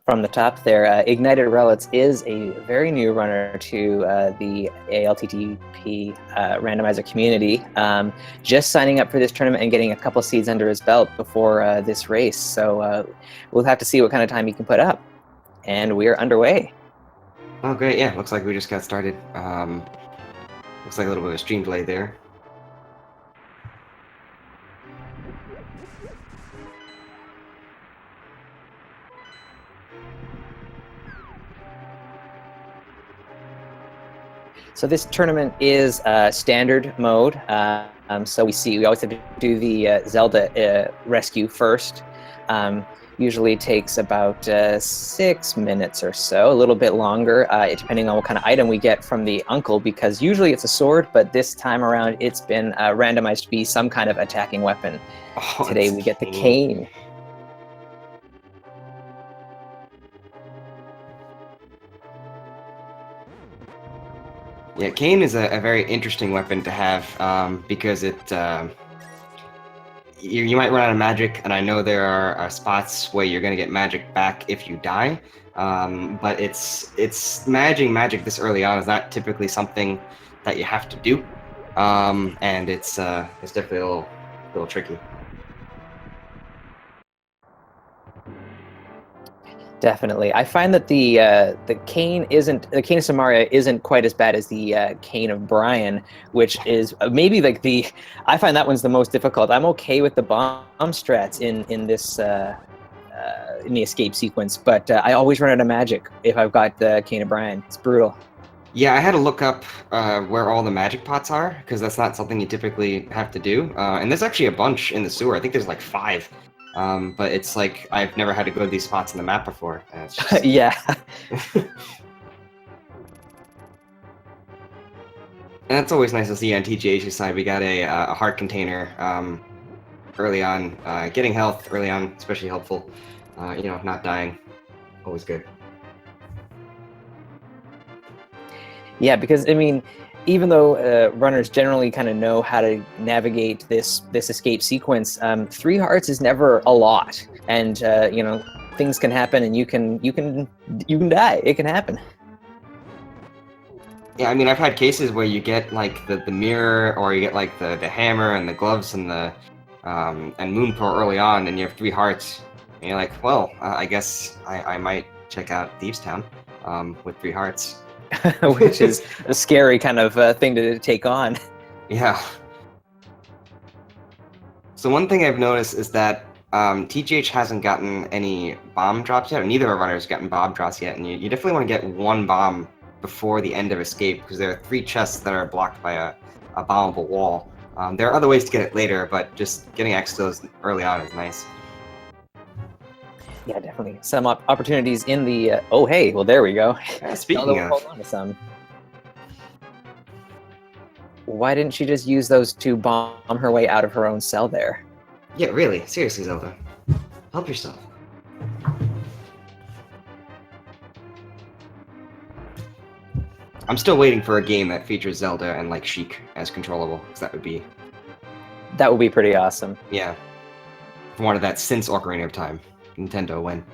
from the top there, IgnitedRowlets is a very new runner to the ALTTP randomizer community. Just signing up for this tournament and getting a couple seeds under his belt before this race. So we'll have to see what kind of time he can put up. And we are underway. Oh, great. Yeah, looks like we just got started. Looks like a little bit of a stream delay there. So this tournament is standard mode. So we always have to do the Zelda rescue first. Usually takes about 6 minutes or so, a little bit longer, depending on what kind of item we get from the uncle, because usually it's a sword, but this time around it's been randomized to be some kind of attacking weapon. Oh, Today we get the cane. Yeah, cane is a very interesting weapon to have because it you might run out of magic, and I know there are spots where you're going to get magic back if you die, but it's managing magic this early on is not typically something that you have to do, and it's definitely a little tricky. Definitely, I find that the cane of Samaria isn't quite as bad as the cane of Brian, which is maybe like I find that one's the most difficult. I'm okay with the bomb strats in this in the escape sequence, but I always run out of magic if I've got the cane of Brian. It's brutal. Yeah, I had to look up where all the magic pots are, because that's not something you typically have to do. And there's actually a bunch in the sewer. I think there's like 5. But it's like I've never had to go to these spots in the map before. And it's just... Yeah. And that's always nice to see on TGH's side. We got a heart container early on. Getting health early on, especially helpful. Not dying. Always good. Yeah, because I mean, even though runners generally kind of know how to navigate this escape sequence, 3 hearts is never a lot, and things can happen, and you can die. It can happen. Yeah, I mean, I've had cases where you get like the mirror, or you get like the hammer and the gloves and the and moon pearl early on, and you have 3 hearts, and you're like, well, I guess I might check out Thieves Town with 3 hearts. Which is a scary kind of thing to take on. Yeah. So one thing I've noticed is that TGH hasn't gotten any bomb drops yet, or neither of our runners gotten bomb drops yet, and you definitely want to get 1 bomb before the end of escape, because there are 3 chests that are blocked by a bombable wall. There are other ways to get it later, but just getting access to those early on is nice. Yeah, definitely. Some opportunities in the... oh, hey, well, there we go. Speaking of... hold on to some. Why didn't she just use those to bomb her way out of her own cell there? Yeah, really. Seriously, Zelda. Help yourself. I'm still waiting for a game that features Zelda and, like, Sheik as controllable, because that would be... That would be pretty awesome. Yeah. I've wanted that since Ocarina of Time. Nintendo, when?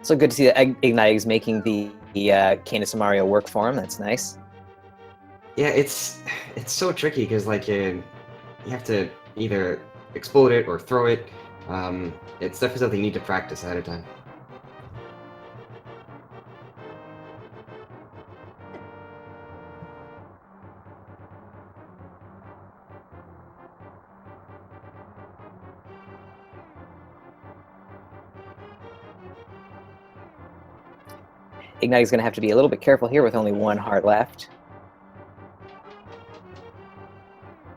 So good to see that Ignite is making the Cane of Samaria work for him. That's nice. Yeah, it's so tricky, because like you have to either explode it or throw it. It's definitely something you need to practice ahead of time. Ignite is going to have to be a little bit careful here with only 1 heart left.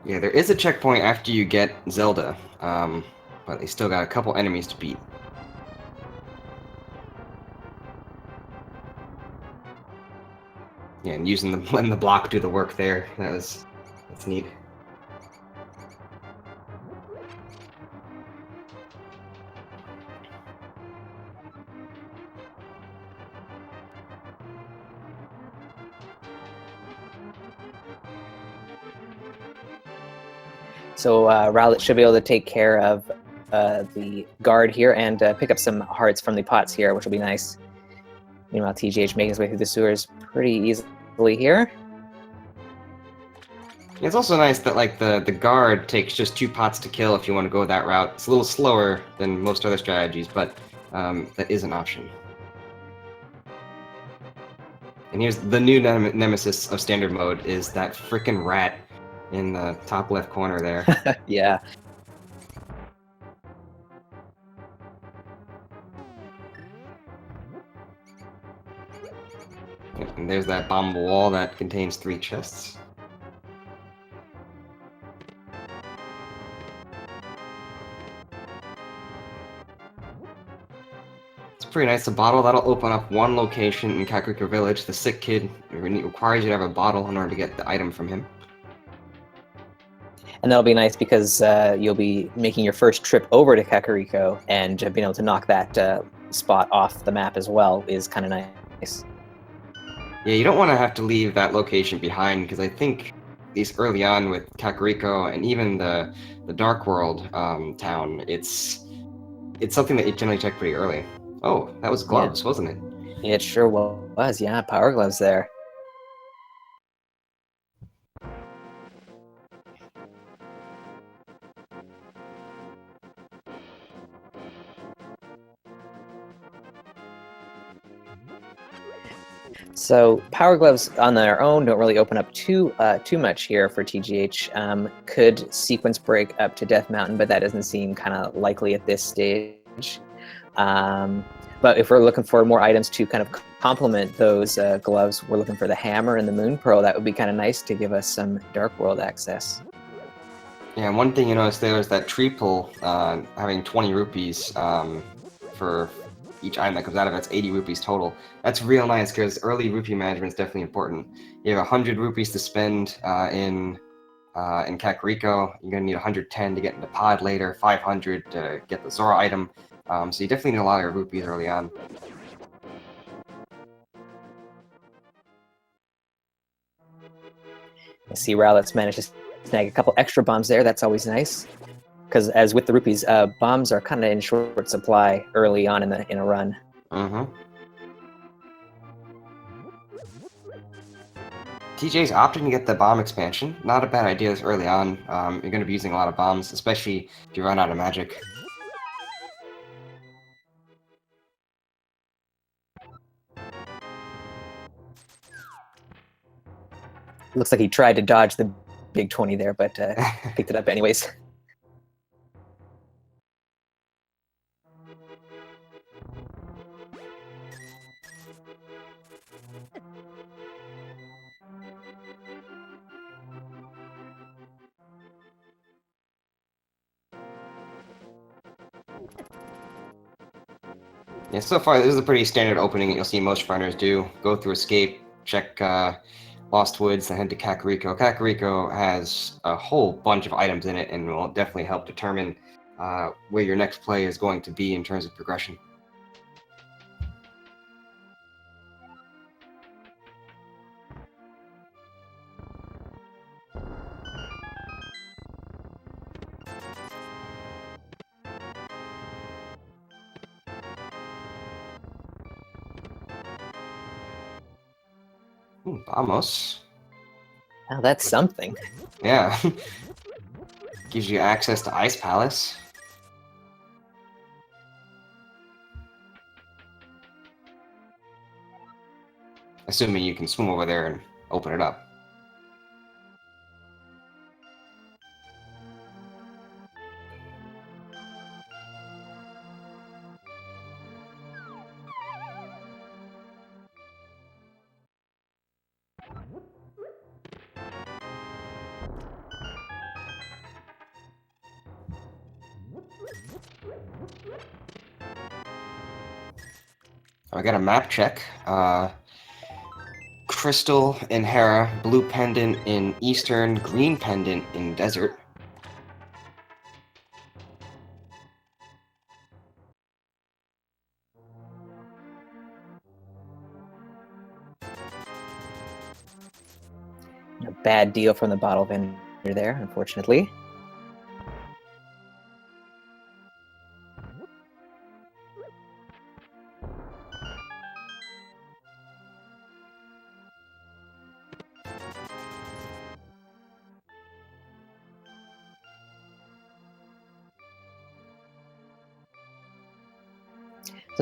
Yeah, there is a checkpoint after you get Zelda, but they still got a couple enemies to beat. Yeah, and letting the block do the work there, that's neat. So Rowlet should be able to take care of the guard here and pick up some hearts from the pots here, which will be nice. Meanwhile, TGH making his way through the sewers pretty easily here. It's also nice that like the guard takes just 2 pots to kill if you want to go that route. It's a little slower than most other strategies, but that is an option. And here's the new nemesis of standard mode is that frickin' rat in the top left corner there. Yeah. And there's that bomb wall that contains 3 chests. It's pretty nice. The bottle, that'll open up 1 location in Kakariko Village. The sick kid requires you to have a bottle in order to get the item from him. And that'll be nice because you'll be making your first trip over to Kakariko, and being able to knock that spot off the map as well is kind of nice. Yeah, you don't want to have to leave that location behind, because I think, at least early on with Kakariko and even the Dark World town, it's something that you generally check pretty early. Oh, that was gloves, wasn't it? It sure was, yeah, power gloves there. So power gloves on their own don't really open up too much here for TGH. Could sequence break up to Death Mountain, but that doesn't seem kind of likely at this stage. But if we're looking for more items to kind of complement those gloves, we're looking for the hammer and the moon pearl. That would be kind of nice to give us some Dark World access. Yeah, and one thing you notice there is that tree pull having 20 rupees for each item that comes out of it. It's 80 rupees total. That's real nice because early rupee management is definitely important. You have 100 rupees to spend in Kakariko. You're going to need 110 to get into Pod later, 500 to get the Zora item. So you definitely need a lot of rupees early on. I see Rowlet's managed to snag a couple extra bombs there. That's always nice. Because as with the rupees, bombs are kind of in short supply early on in a run. Mm-hmm. TJ's opting to get the bomb expansion. Not a bad idea this early on. You're going to be using a lot of bombs, especially if you run out of magic. Looks like he tried to dodge the big 20 there, but picked it up anyways. Yeah, so far this is a pretty standard opening that you'll see most runners do. Go through escape, check Lost Woods, then head to Kakariko. Kakariko has a whole bunch of items in it and will definitely help determine where your next play is going to be in terms of progression. Vamos. Now that's something. Yeah. Gives you access to Ice Palace. Assuming you can swim over there and open it up. I got a map check. Crystal in Hera, blue pendant in Eastern, green pendant in Desert. A bad deal from the bottle vendor there, unfortunately.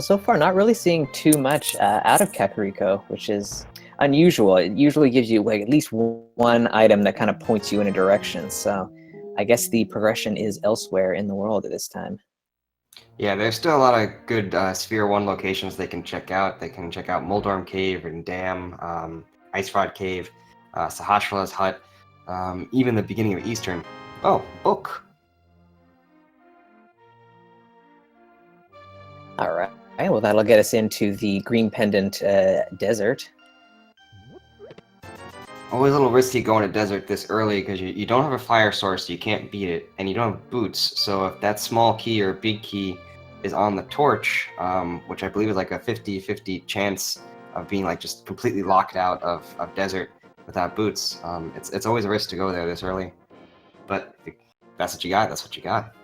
So far, not really seeing too much out of Kakariko, which is unusual. It usually gives you like at least one item that kind of points you in a direction. So I guess the progression is elsewhere in the world at this time. Yeah, there's still a lot of good Sphere 1 locations they can check out. They can check out Moldorm Cave and Dam, Ice Rod Cave, Sahasrah's Hut, even the beginning of Eastern. Oh, book! All right. Well, that'll get us into the Green Pendant Desert. Always a little risky going to desert this early because you don't have a fire source, so you can't beat it, and you don't have boots, so if that small key or big key is on the torch, which I believe is like a 50-50 chance of being like just completely locked out of desert without boots, it's always a risk to go there this early. But if that's what you got, that's what you got.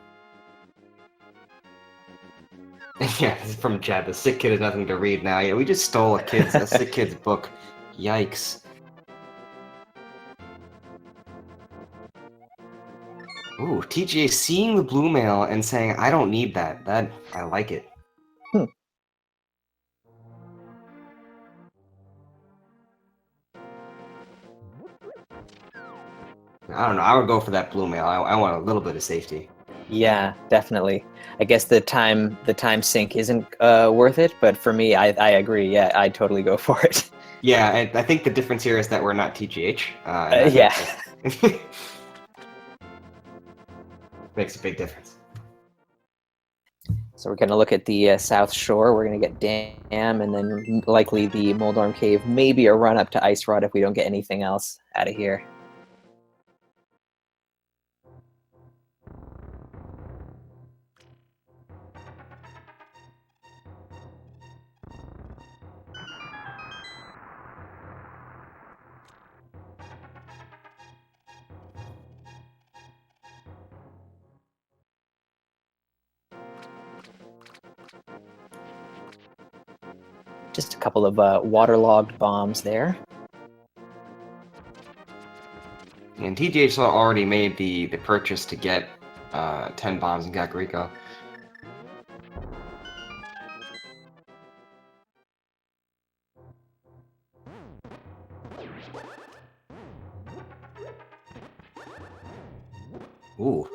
Yeah, this is from Chad. The sick kid has nothing to read now. Yeah, we just stole a sick kid's book. Yikes. Ooh, TGA seeing the blue mail and saying, I don't need that. I like it. Hmm. I don't know. I would go for that blue mail. I want a little bit of safety. Yeah, definitely. I guess the time sink isn't worth it, but for me, I agree. Yeah, I'd totally go for it. Yeah, I think the difference here is that we're not TGH. And I Yeah. think makes a big difference. So we're going to look at the South Shore. We're going to get Dam, and then likely the Moldorm Cave. Maybe a run up to Ice Rod if we don't get anything else out of here. Just a couple of waterlogged bombs there. And TGH already made the purchase to get 10 bombs in Kakariko. Ooh.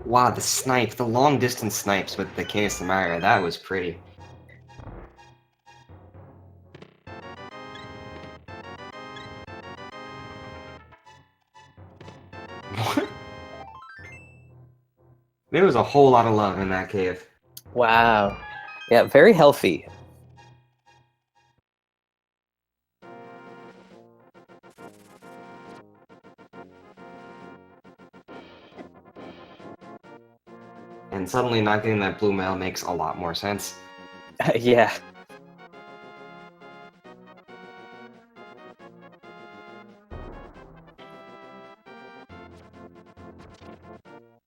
Wow, the snipe, the long distance snipes with the Canis Samara, that was pretty. There was a whole lot of love in that cave. Wow. Yeah, very healthy. And suddenly not getting that blue mail makes a lot more sense. Yeah.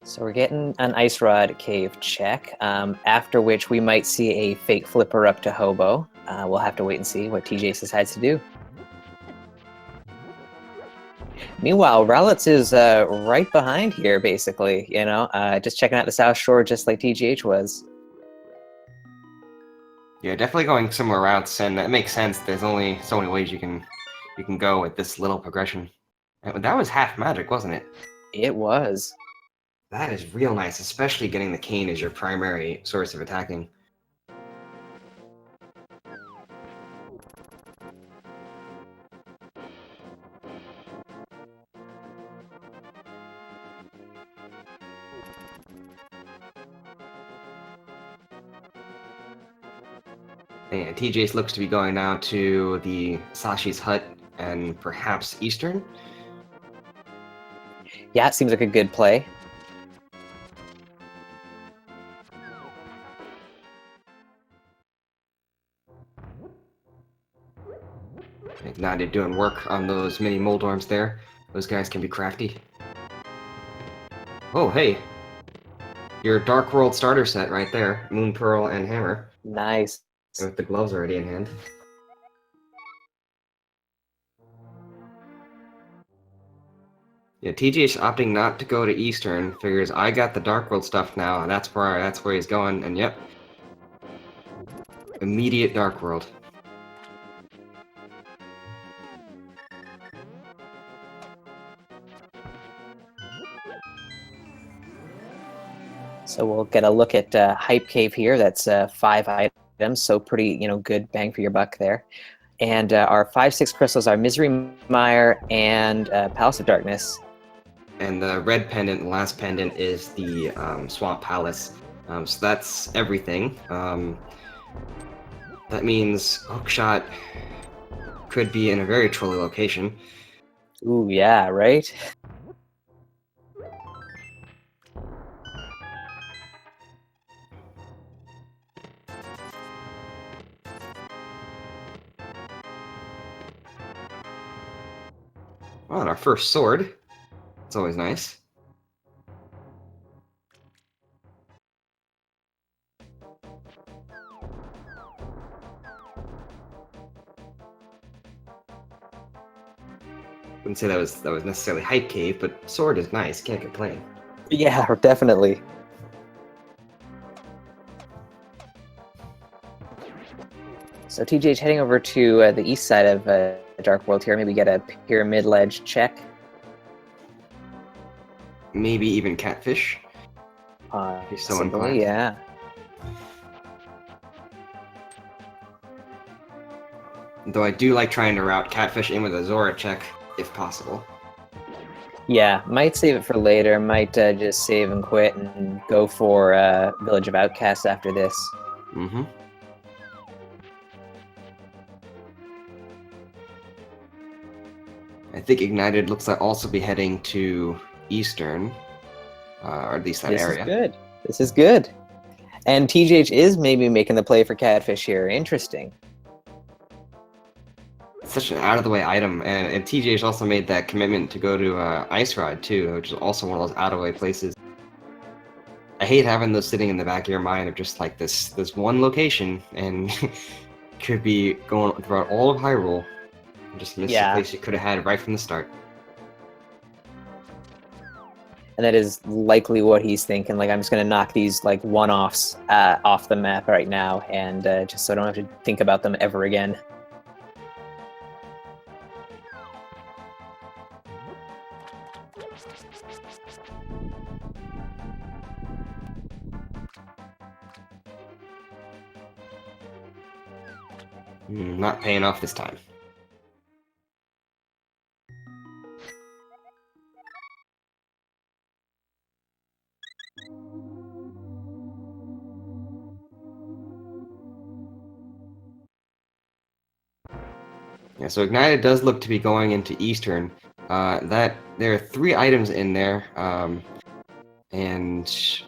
So we're getting an Ice Rod Cave check, after which we might see a fake flipper up to Hobo. We'll have to wait and see what TJ decides to do. Meanwhile, Rowlets is right behind here, basically, just checking out the South Shore just like TGH was. Yeah, definitely going somewhere else, and that makes sense. There's only so many ways you can go with this little progression. And that was half magic, wasn't it? It was. That is real nice, especially getting the cane as your primary source of attacking. And TJ's looks to be going now to the Sashi's Hut and perhaps Eastern. Yeah, it seems like a good play. Ignited doing work on those mini Moldorms there. Those guys can be crafty. Oh, hey. Your Dark World starter set right there. Moon Pearl and Hammer. Nice. With the gloves already in hand. Yeah, TGH opting not to go to Eastern. Figures I got the Dark World stuff now, and that's where he's going. And yep, immediate Dark World. So we'll get a look at Hype Cave here. That's 5 items, so pretty, good bang for your buck there. And our 5-6 crystals are Misery Mire and Palace of Darkness. And the red pendant, the last pendant, is the Swamp Palace. So that's everything. That means Hookshot could be in a very trolly location. Ooh, yeah, right? Well, and our first sword. It's always nice. Wouldn't say that was necessarily Hype Cave, but sword is nice. Can't complain. Yeah, definitely. So TGH heading over to the east side of Dark World here. Maybe get a Pyramid Ledge check. Maybe even Catfish. If you're so inclined. Yeah. Though I do like trying to route Catfish in with a Zora check, if possible. Yeah, might save it for later. Might just save and quit and go for Village of Outcasts after this. Mm-hmm. I think Ignited looks like also be heading to Eastern, or at least that area. This is good. This is good. And TGH is maybe making the play for Catfish here. Interesting. Such an out-of-the-way item, and TGH also made that commitment to go to Ice Ride too, which is also one of those out-of-the-way places. I hate having those sitting in the back of your mind of just like this one location, and could be going throughout all of Hyrule, and just miss the place you could have had right from the start. And that is likely what he's thinking. Like, I'm just going to knock these like one-offs off the map right now, and just so I don't have to think about them ever again. Not paying off this time. Yeah, so Ignited does look to be going into Eastern. That there are 3 items in there, and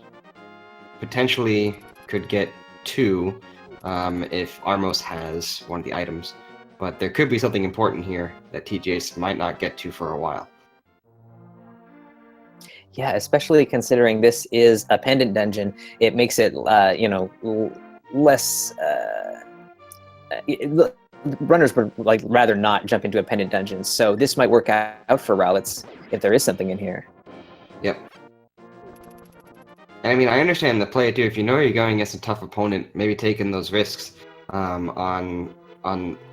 potentially could get 2 if Armos has one of the items. But there could be something important here that TGH might not get to for a while. Yeah, especially considering this is a pendant dungeon, it makes it, less. Runners would like rather not jump into a pendant dungeon, so this might work out for Rowlets if there is something in here. Yep. And I mean, I understand the play too. If you know you're going against a tough opponent, maybe taking those risks on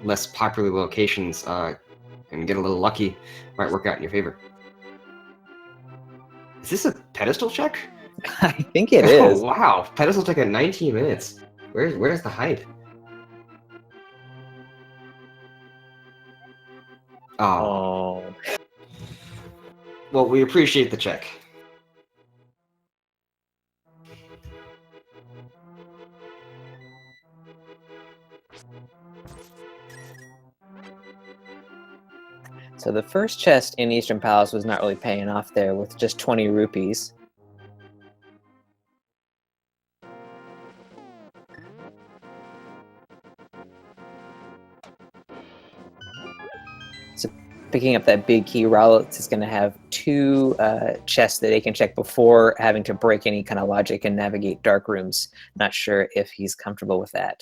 less popular locations and get a little lucky might work out in your favor. Is this a pedestal check? I think it is. Oh wow, pedestal check at 19 minutes. Where's the hype? Oh. Well, we appreciate the check. So the first chest in Eastern Palace was not really paying off there with just 20 rupees. So picking up that big key, Rowlets is going to have 2 chests that they can check before having to break any kind of logic and navigate dark rooms. Not sure if he's comfortable with that.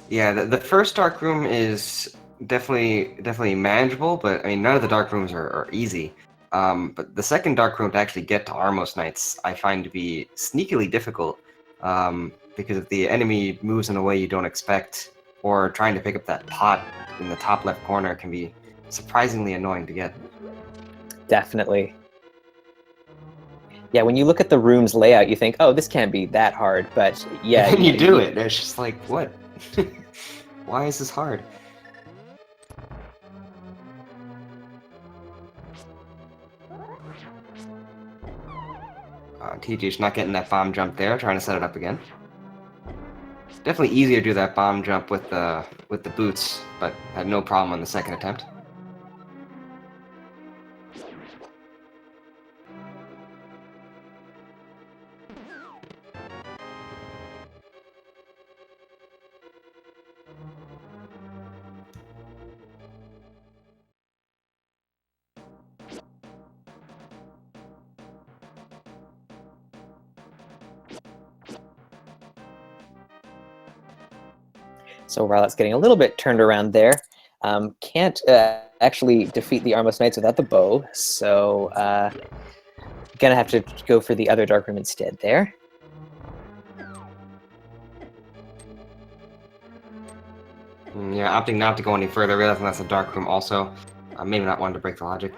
Yeah, the first dark room is definitely manageable, but I mean, none of the dark rooms are easy. But the second dark room to actually get to Armos Knights, I find to be sneakily difficult, because if the enemy moves in a way you don't expect, or trying to pick up that pot in the top left corner can be surprisingly annoying to get. Definitely. Yeah, when you look at the room's layout, you think, oh, this can't be that hard. But yeah, And then you do it, and it's just like, what? Why is this hard? TGH not getting that bomb jump there, trying to set it up again. Definitely easier to do that bomb jump with the boots, but had no problem on the second attempt. So Rowlet's getting a little bit turned around there. Can't actually defeat the Armos Knights without the bow, so gonna have to go for the other dark room instead there. Yeah, opting not to go any further, realizing that's a dark room also. Maybe not wanting to break the logic.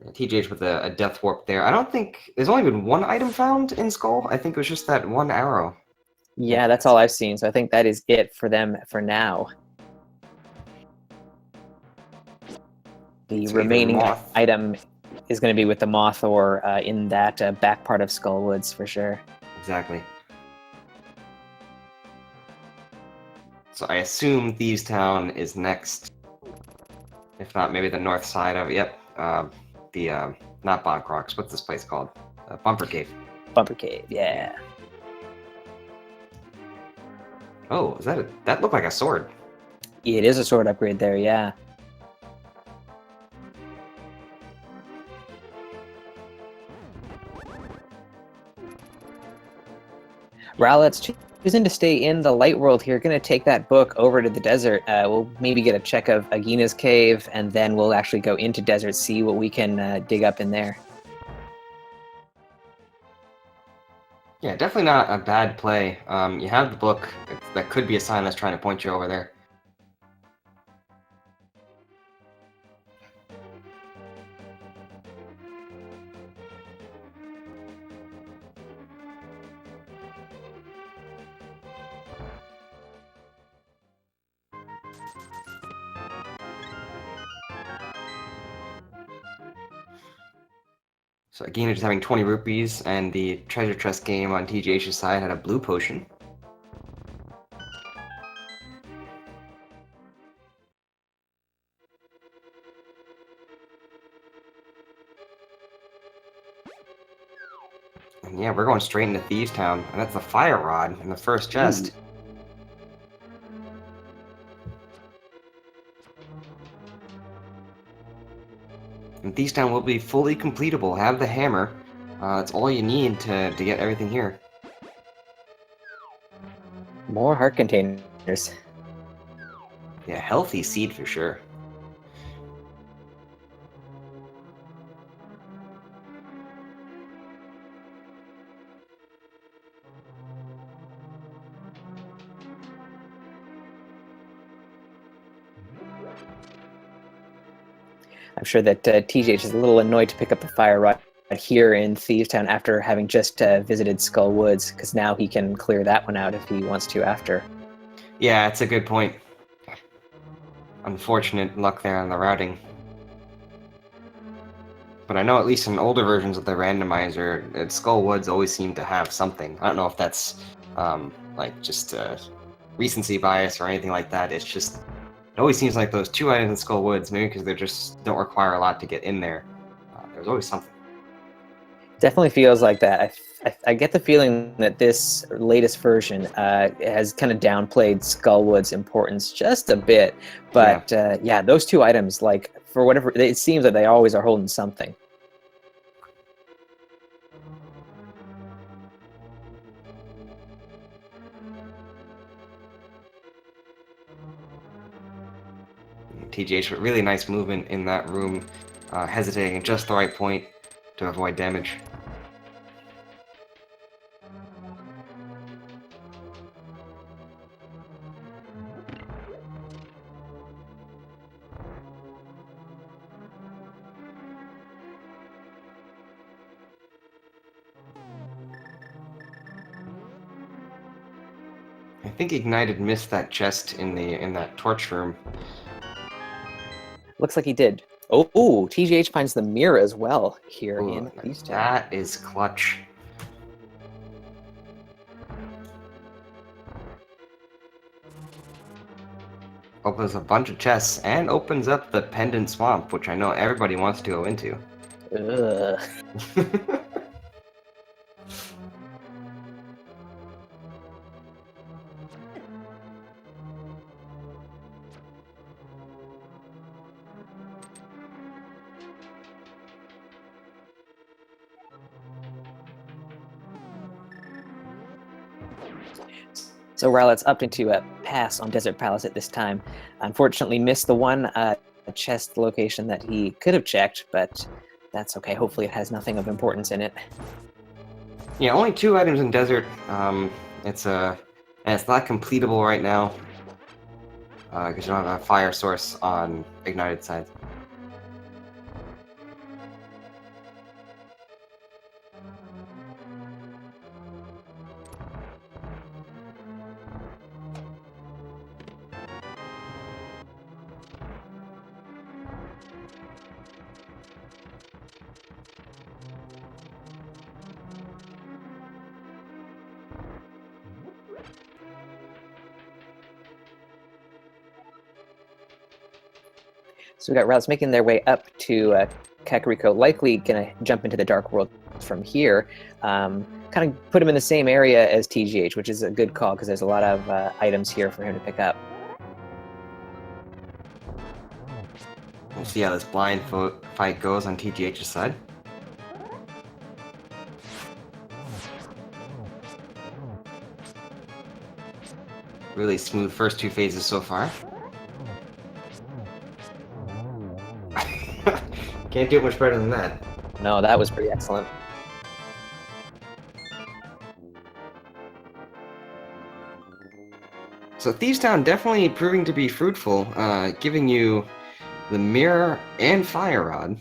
TGH with a death warp there. I don't think there's only been one item found in Skull. I think it was just that one arrow. Yeah, that's all I've seen, so I think that is it for them for now. The So remaining item is going to be with the moth or in that back part of Skullwoods for sure. Exactly. So I assume Thieves Town is next. If not, maybe the north side of it. Yep. Not Boncrocs. What's this place called? Bumper Cave. Bumper Cave, yeah. Oh, is that looked like a sword. It is a sword upgrade there, yeah. Rowlet's choosing to stay in the light world here. Going to take that book over to the desert. We'll maybe get a check of Agina's cave, and then we'll actually go into desert, see what we can dig up in there. Yeah, definitely not a bad play. You have the book. That could be a sign that's trying to point you over there. So Agina just having 20 rupees, and the treasure chest game on TGH's side had a blue potion. And yeah, we're going straight into Thieves Town, and that's the fire rod in the first chest. Ooh. And Thieves Town will be fully completable. Have the hammer. That's all you need to get everything here. More heart containers. Yeah, healthy seed for sure. I'm sure that TGH is a little annoyed to pick up the fire rod here in Thieves Town after having just visited Skull Woods, because now he can clear that one out if he wants to after. Yeah, that's a good point. Unfortunate luck there on the routing. But I know at least in older versions of the randomizer, Skull Woods always seemed to have something. I don't know if that's like just recency bias or anything like that. It's just, it always seems like those two items in Skull Woods, maybe because they just don't require a lot to get in there. There's always something. Definitely feels like that. I get the feeling that this latest version has kind of downplayed Skullwood's importance just a bit. But yeah, those two items, like, for whatever, it seems that they always are holding something. TGH, but really nice movement in that room, hesitating at just the right point to avoid damage. I think Ignited missed that chest in that torch room. Looks like he did. Oh, TGH finds the mirror as well here Ooh, in these two. that is clutch. Opens a bunch of chests and opens up the Pendant Swamp, which I know everybody wants to go into. Ugh. So Rowlets opted to pass on Desert Palace at this time. Unfortunately, missed the one chest location that he could have checked, but that's okay. Hopefully, it has nothing of importance in it. Yeah, only 2 items in Desert. It's not completable right now because you don't have a fire source on Ignited side. So we got Rowlets making their way up to Kakariko, likely gonna jump into the Dark World from here. Kind of put him in the same area as TGH, which is a good call because there's a lot of items here for him to pick up. We'll see how this blind fight goes on TGH's side. Really smooth first 2 phases so far. Can't do much better than that. No, that was pretty excellent. So Thieves Town definitely proving to be fruitful, giving you the mirror and fire rod.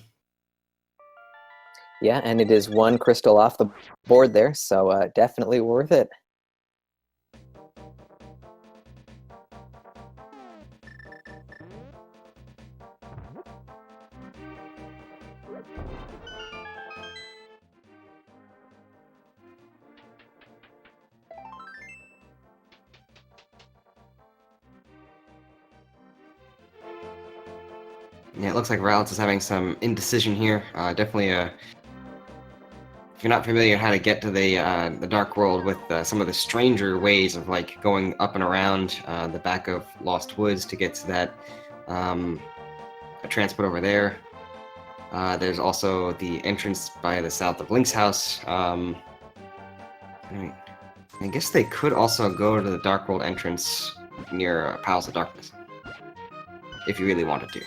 Yeah, and it is 1 crystal off the board there, so definitely worth it. Yeah, it looks like Rowlets is having some indecision here. Definitely if you're not familiar how to get to the Dark World with some of the stranger ways of like going up and around the back of Lost Woods to get to that a transport over there. There's also the entrance by the south of Link's house. I guess they could also go to the Dark World entrance near Palace of Darkness if you really wanted to.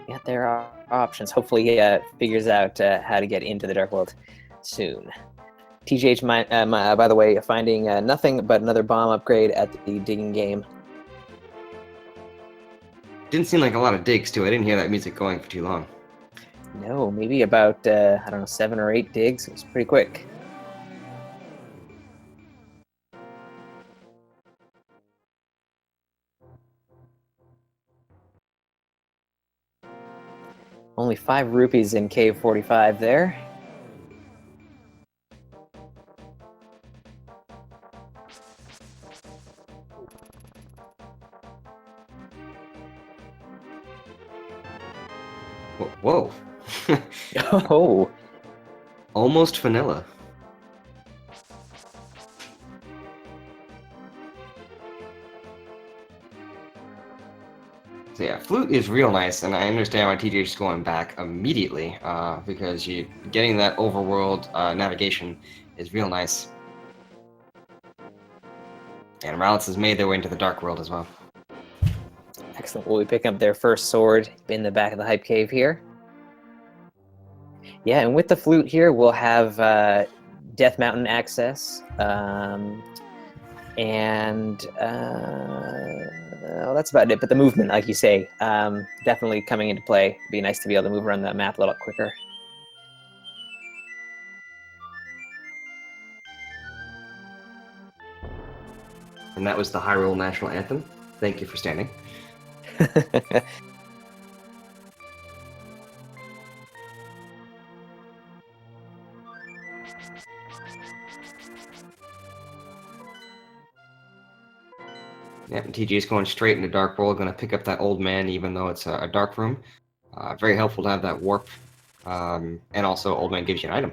Yeah, there are options. Hopefully he figures out how to get into the Dark World soon. TGH, by the way, finding nothing but another bomb upgrade at the digging game. Didn't seem like a lot of digs, too. I didn't hear that music going for too long. No, maybe about, I don't know, 7 or 8 digs. It was pretty quick. Only 5 rupees in Cave 45 there. Whoa. Oh. Almost vanilla. So yeah, Flute is real nice, and I understand why TGH is going back immediately, because getting that overworld navigation is real nice. And Rowlets has made their way into the Dark World as well. Excellent. We'll be picking up their first sword in the back of the hype cave here. Yeah, and with the flute here, we'll have Death Mountain access. Well, that's about it. But the movement, like you say, definitely coming into play. It'd be nice to be able to move around the map a little quicker. And that was the Hyrule National Anthem. Thank you for standing. Yep, and TG is going straight into Dark World, going to pick up that old man, even though it's a dark room. Very helpful to have that warp, and also old man gives you an item.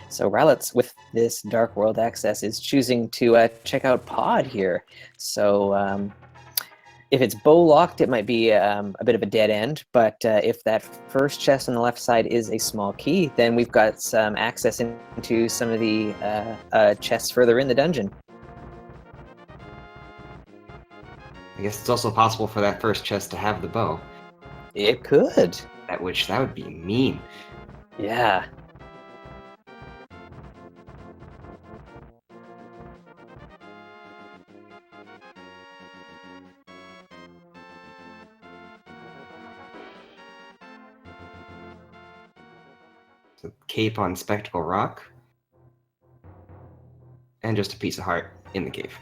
So Rowlets, with this Dark World access, is choosing to check out Pod here. So if it's bow locked, it might be a bit of a dead end. But if that first chest on the left side is a small key, then we've got some access into some of the chests further in the dungeon. I guess it's also possible for that first chest to have the bow. It could. That would be mean. Yeah. So cape on Spectacle Rock. And just a piece of heart in the cave.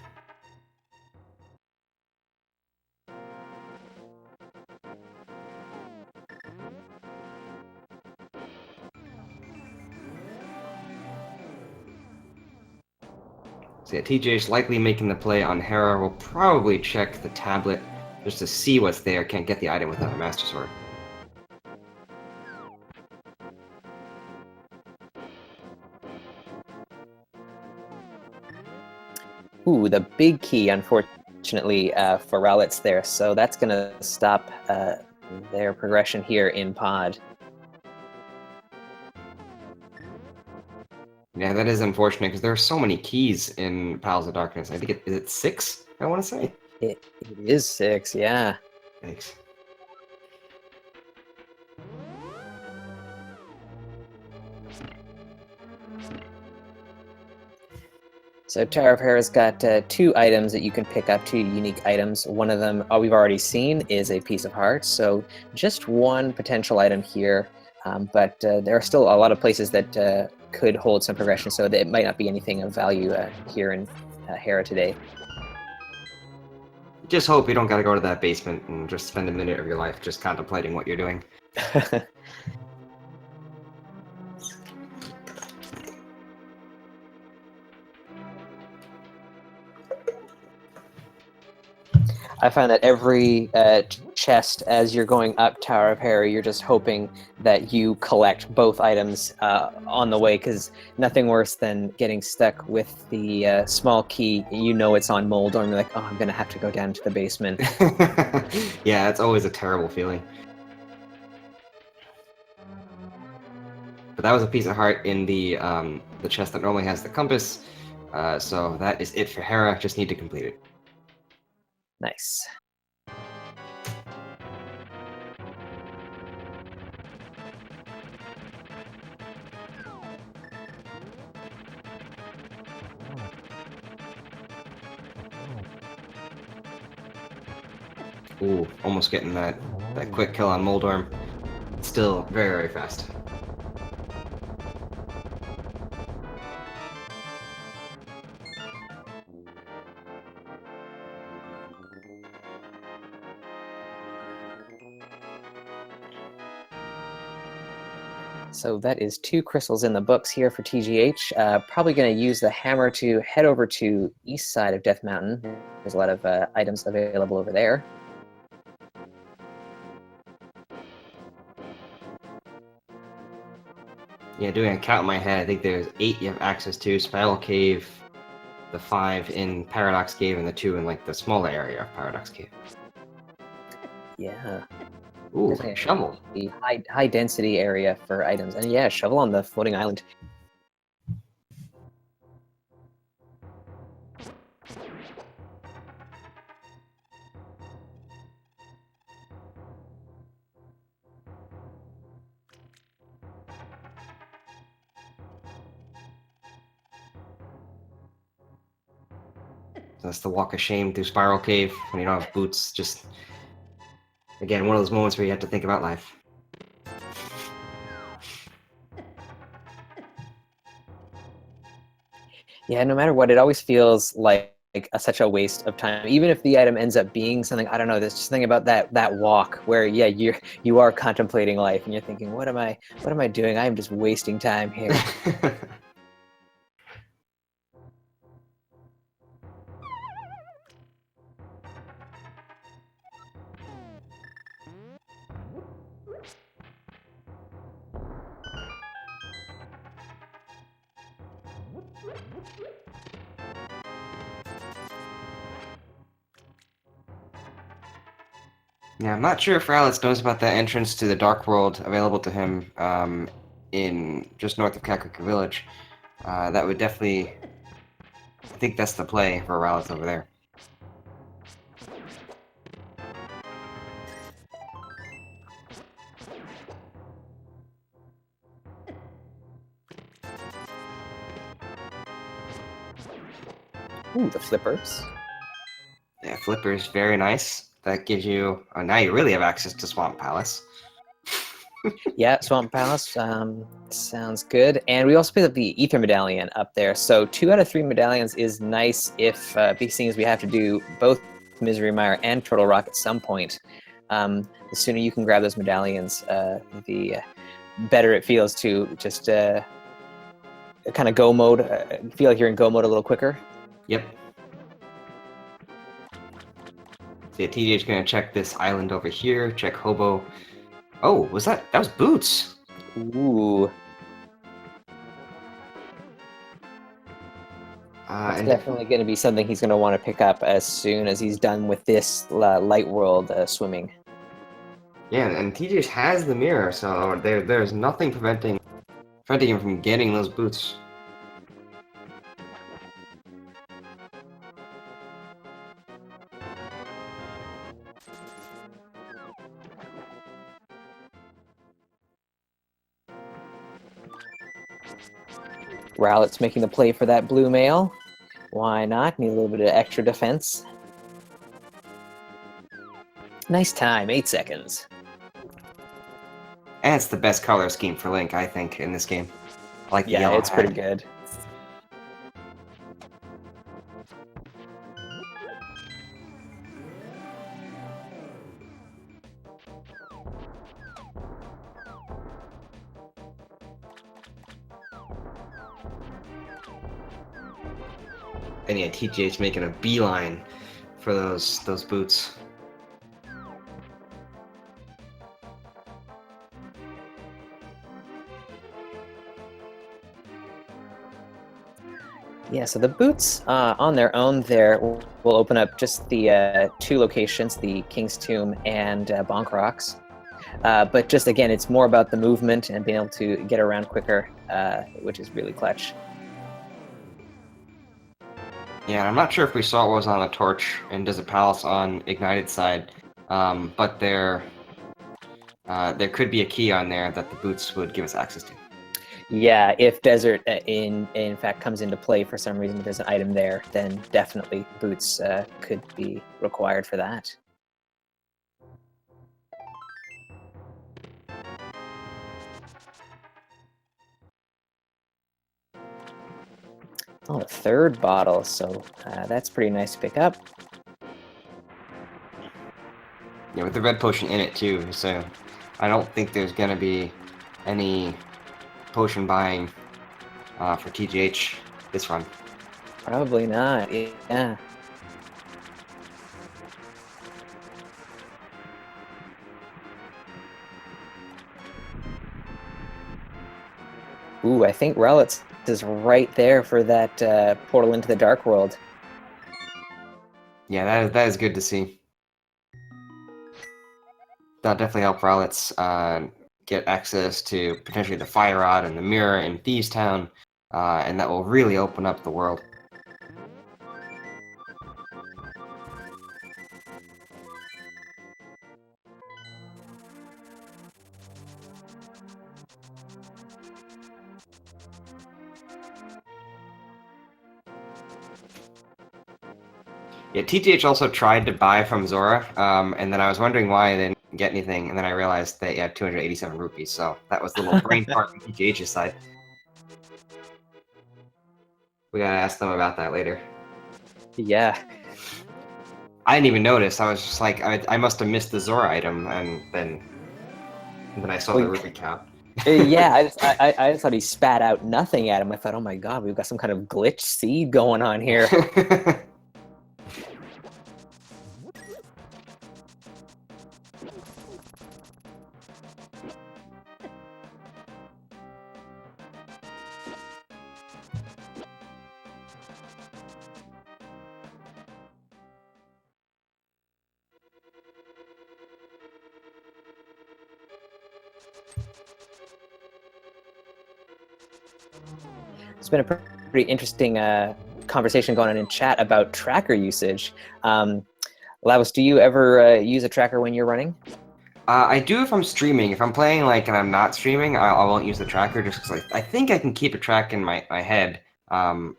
So yeah, TGH likely making the play on Hera. Will probably check the tablet just to see what's there. Can't get the item without a Master Sword. Ooh, the big key, unfortunately, for Rowlets there. So that's going to stop their progression here in Pod. Yeah, that is unfortunate because there are so many keys in Palace of Darkness. I think is it 6? I want to say. It is 6, yeah. Thanks. So Tower of Hera's got 2 items that you can pick up, 2 unique items. One of them, we've already seen, is a piece of heart. So just one potential item here, but there are still a lot of places that could hold some progression, so that it might not be anything of value here in Hera today. Just hope you don't gotta go to that basement and just spend a minute of your life just contemplating what you're doing. I find that every chest, as you're going up Tower of Hera, you're just hoping that you collect both items on the way, because nothing worse than getting stuck with the small key. You know it's on Moldor, and you're like, oh, I'm going to have to go down to the basement. Yeah, it's always a terrible feeling. But that was a piece of heart in the chest that normally has the compass. So that is it for Hera. Just need to complete it. Nice. Ooh, almost getting that quick kill on Moldorm. Still very, very fast. So that is 2 crystals in the books here for TGH. Probably going to use the hammer to head over to east side of Death Mountain. There's a lot of items available over there. Yeah, doing a count in my head, I think there's 8 you have access to. Spiral Cave, the 5 in Paradox Cave, and the 2 in like the smaller area of Paradox Cave. Yeah. Ooh, Definitely shovel. a high density area for items. And yeah, shovel on the floating island. That's the walk of shame through Spiral Cave when you don't have boots. Just, again, one of those moments where you have to think about life. Yeah, no matter what, it always feels like such a waste of time. Even if the item ends up being something, I don't know, there's just something about that walk where yeah, you are contemplating life and you're thinking, what am I doing? I am just wasting time here. Yeah, I'm not sure if Rowlets knows about that entrance to the Dark World available to him in just north of Kakariko Village. That would definitely... I think that's the play for Rowlets over there. Ooh, the flippers. Yeah, Flipper's very nice. That gives you... now you really have access to Swamp Palace. Yeah, Swamp Palace sounds good. And we also picked up the Ether Medallion up there. So 2 out of 3 medallions is nice if, seeing as we have to do both Misery Mire and Turtle Rock at some point. The sooner you can grab those medallions, the better it feels to just kind of go mode, feel like you're in go mode a little quicker. Yep. So yeah, TGH gonna check this island over here, check Hobo. Oh, that was Boots! Ooh, that's And definitely going to be something he's going to want to pick up as soon as he's done with this light world swimming. yeah, and TGH has the mirror, so there's nothing preventing him from getting those boots. Rowlet's making the play for that blue mail. Why not? Need a little bit of extra defense. Nice time, 8 seconds. And it's the best color scheme for Link, I think, in this game. I like the Yeah, yellow it's pretty hat. good. And yeah, TGH making a beeline for those boots. Yeah, so the boots on their own there will open up just the 2 locations, the King's Tomb and Bonk Rocks. But just again, it's more about the movement and being able to get around quicker, which is really clutch. Yeah, I'm not sure if we saw what was on the torch in Desert Palace on Ignited side, but there could be a key on there that the boots would give us access to. Yeah, if Desert in fact comes into play for some reason, there's an item there, then definitely boots could be required for that. Oh, a 3rd bottle, so that's pretty nice to pick up. Yeah, with the red potion in it too, so I don't think there's gonna be any potion buying for TGH this run. Probably not, yeah. Ooh, I think Rowlets is right there for that portal into the Dark World. Yeah, that is good to see. that definitely help Rowlets get access to potentially the Fire Rod and the Mirror in Thieves Town, and that will really open up the world. Yeah, TGH also tried to buy from Zora, and then I was wondering why they didn't get anything, and then I realized they had 287 rupees, so that was the little brain fart from TGH's side. We gotta ask them about that later. Yeah. I didn't even notice. I was just like, I must have missed the Zora item, and then I saw the rupee count. Yeah, I just thought he spat out nothing at him. I thought, oh my god, we've got some kind of glitch seed going on here. It's been a pretty interesting conversation going on in chat about tracker usage. Lavos, do you ever use a tracker when you're running? I do if I'm streaming. If I'm playing and I'm not streaming, I won't use the tracker just because I think I can keep a track in my head.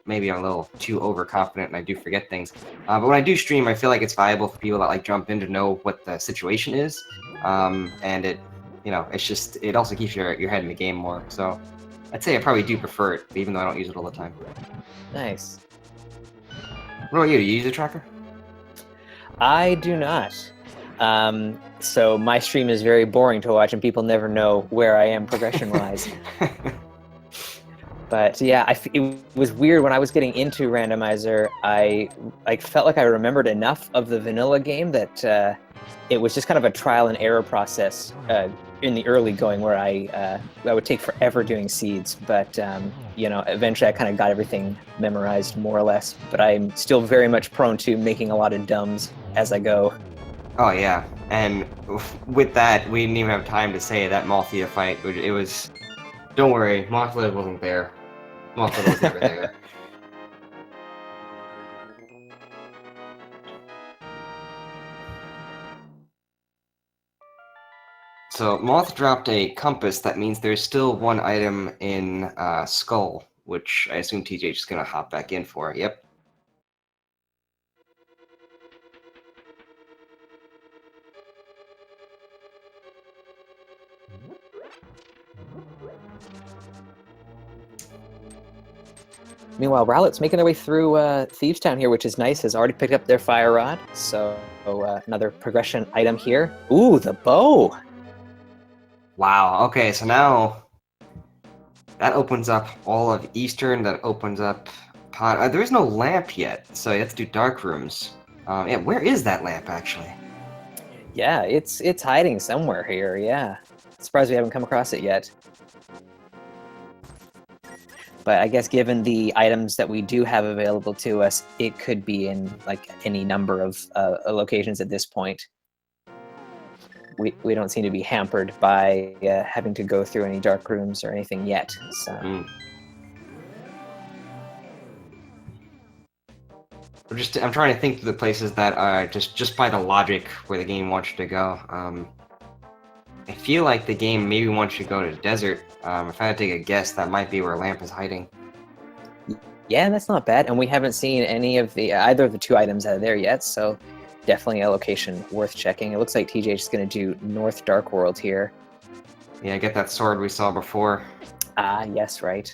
Maybe I'm a little too overconfident and I do forget things. But when I do stream, I feel like it's valuable for people that jump in to know what the situation is. And it also keeps your head in the game more. So I'd say I probably do prefer it, even though I don't use it all the time. Nice. What about you? Do you use a tracker? I do not. So my stream is very boring to watch, and people never know where I am progression-wise. But yeah, it was weird when I was getting into Randomizer. I felt like I remembered enough of the vanilla game that it was just kind of a trial and error process in the early going, where I would take forever doing seeds. But eventually I kind of got everything memorized more or less. But I'm still very much prone to making a lot of dumbs as I go. Oh yeah, and with that, we didn't even have time to say that Malthea fight. It was. Don't worry, Mothliv wasn't there. Mothliv was never there. So Moth dropped a compass. That means there's still one item in Skull, which I assume TJ is gonna hop back in for. Yep. Meanwhile, Rowlet's making their way through Thieves Town here, which is nice. Has already picked up their Fire Rod, so another progression item here. Ooh, the bow! Wow. Okay, so now that opens up all of Eastern. That opens up. There is no lamp yet, so you have to do dark rooms. Yeah, where is that lamp actually? Yeah, it's hiding somewhere here. Yeah, surprised we haven't come across it yet. But I guess given the items that we do have available to us, it could be in any number of locations at this point. We don't seem to be hampered by having to go through any dark rooms or anything yet. So. I'm trying to think through the places that are just by the logic where the game wants you to go. I feel like the game maybe wants you to go to the desert. If I had to take a guess, that might be where Lamp is hiding. Yeah, that's not bad. And we haven't seen any of either of the two items out of there yet, so definitely a location worth checking. It looks like TGH is going to do North Dark World here. Yeah, get that sword we saw before. Ah, yes, right.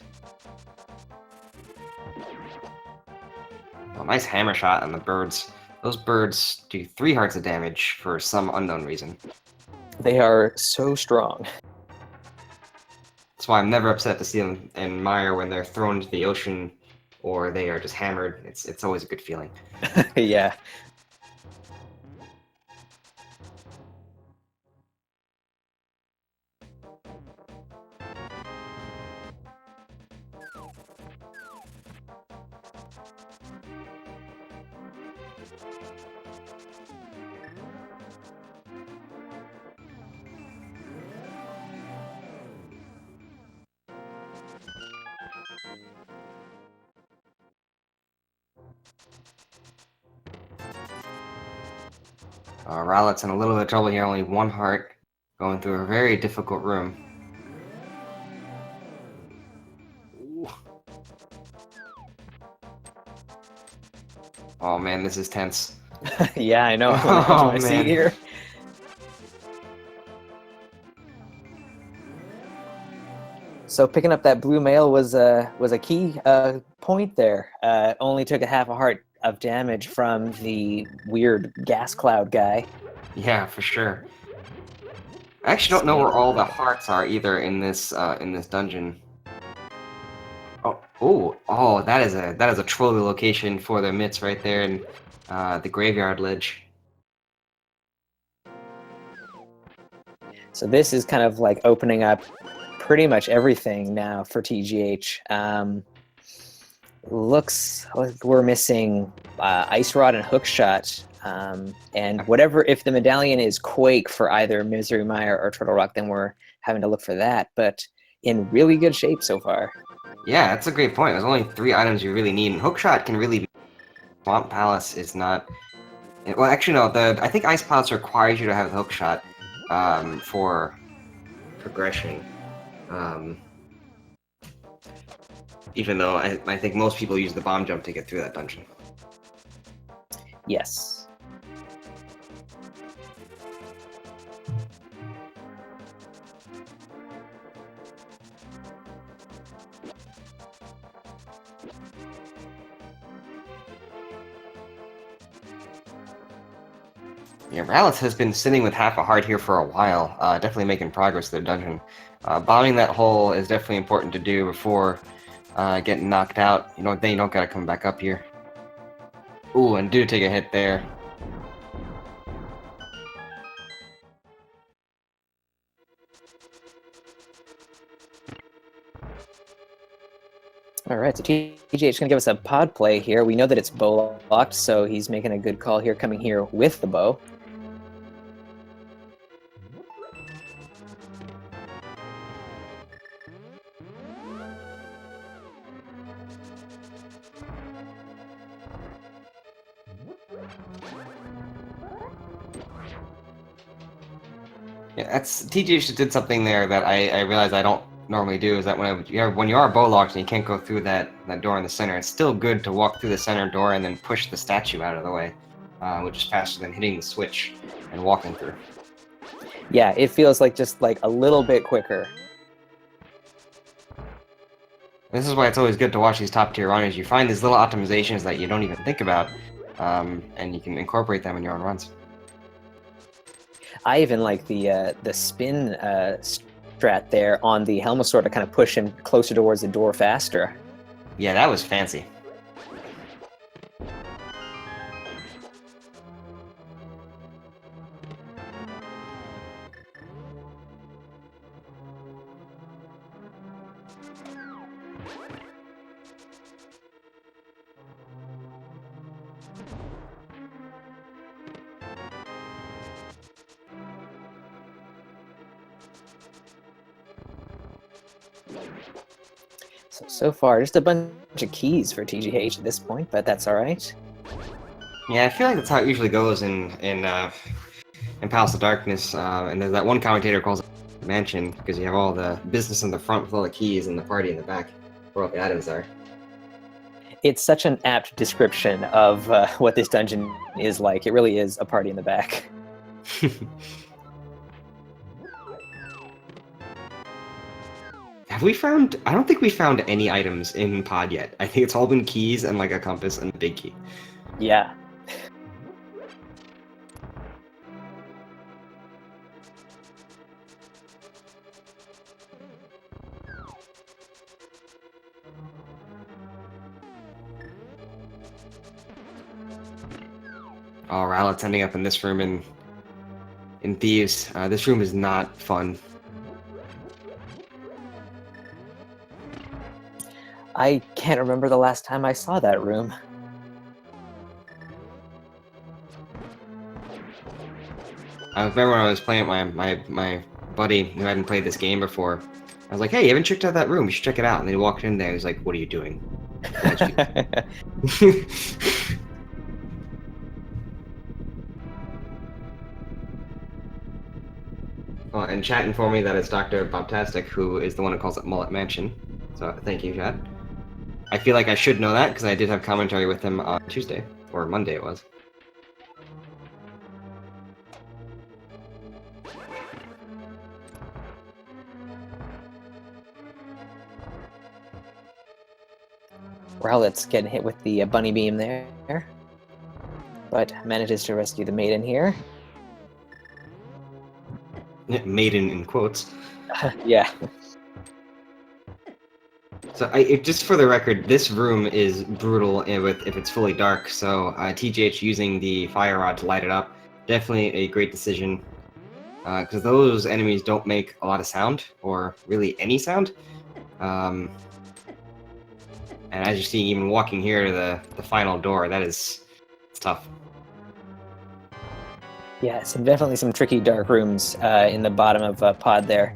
Oh, nice hammer shot on the birds. Those birds do 3 hearts of damage for some unknown reason. They are so strong. That's why I'm never upset to see them in Mire when they're thrown into the ocean or they are just hammered. It's always a good feeling. Yeah. Rowlet's in a little bit of trouble here, only one heart, going through a very difficult room. Ooh. Oh man, this is tense. Yeah, I know. I'm on the edge of my seat here. So picking up that blue mail was a key point there. Only took a half a heart of damage from the weird gas cloud guy. Yeah, for sure. I actually don't know where all the hearts are either in this dungeon. Oh, that is a trolley location for the mitts right there in the graveyard ledge. So this is kind of like opening up pretty much everything now for TGH. Looks like we're missing Ice Rod and Hookshot. And whatever, if the medallion is Quake for either Misery Mire or Turtle Rock, then we're having to look for that. But in really good shape so far. Yeah, that's a great point. There's only 3 items you really need, and Hookshot can really be... Swamp Palace is not... Well, actually, no. I think Ice Palace requires you to have the Hookshot for progression. Even though I think most people use the bomb jump to get through that dungeon. Yes. Yeah, Rowlets has been sitting with half a heart here for a while, definitely making progress through the dungeon. Bombing that hole is definitely important to do before getting knocked out. Then you don't gotta come back up here. Ooh, and do take a hit there. All right, so TGH is going to give us a pod play here. We know that it's bow locked, so he's making a good call here, coming here with the bow. Yeah, that's TGH just did something there that I realized I don't normally do. Is that when you are bow locked and you can't go through that door in the center, it's still good to walk through the center door and then push the statue out of the way, which is faster than hitting the switch and walking through. Yeah, it feels like just like a little bit quicker. This is why it's always good to watch these top tier runners. You find these little optimizations that you don't even think about, and you can incorporate them in your own runs. I even like the spin strat there on the Helmosaur to kind of push him closer towards the door faster. Yeah, that was fancy. So far, just a bunch of keys for TGH at this point, but that's all right. Yeah, I feel like that's how it usually goes in Palace of Darkness, and there's that one commentator calls it mansion because you have all the business in the front with all the keys and the party in the back where all the items are. It's such an apt description of what this dungeon is like. It really is a party in the back. Have we found... I don't think we found any items in Pod yet. I think it's all been keys and like a compass and a big key. Yeah. Oh, Rowlet's ending up in this room in Thieves. This room is not fun. I can't remember the last time I saw that room. I remember when I was playing my buddy who hadn't played this game before. I was like, "Hey, you haven't checked out that room? You should check it out." And he walked in there. He was like, "What are you doing?" and chat informed me that it's Dr. Bobtastic who is the one who calls it Mullet Mansion. So thank you, chat. I feel like I should know that because I did have commentary with him on Tuesday, or Monday it was. Rowlets getting hit with the bunny beam there, but manages to rescue the maiden here. Maiden in quotes. Yeah. So just for the record, this room is brutal if it's fully dark, so TGH using the fire rod to light it up, definitely a great decision. Because those enemies don't make a lot of sound, or really any sound. And as you see, even walking here to the final door, it's tough. Yeah, definitely some tricky dark rooms in the bottom of pod there.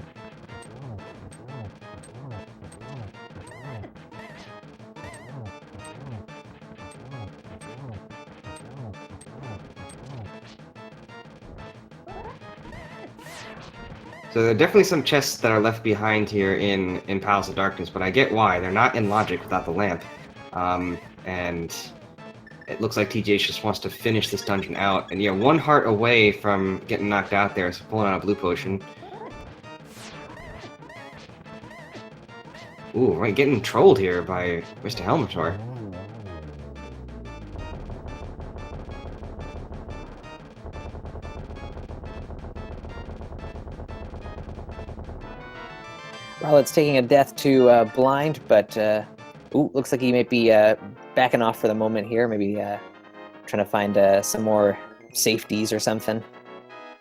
So there are definitely some chests that are left behind here in Palace of Darkness, but I get why. They're not in logic without the lamp. And it looks like TGH just wants to finish this dungeon out. And yeah, 1 heart away from getting knocked out there, so pulling out a blue potion. Ooh, right, getting trolled here by Mr. Helmator. Rowlet's taking a death to blind, but looks like he might be backing off for the moment here. Maybe trying to find some more safeties or something.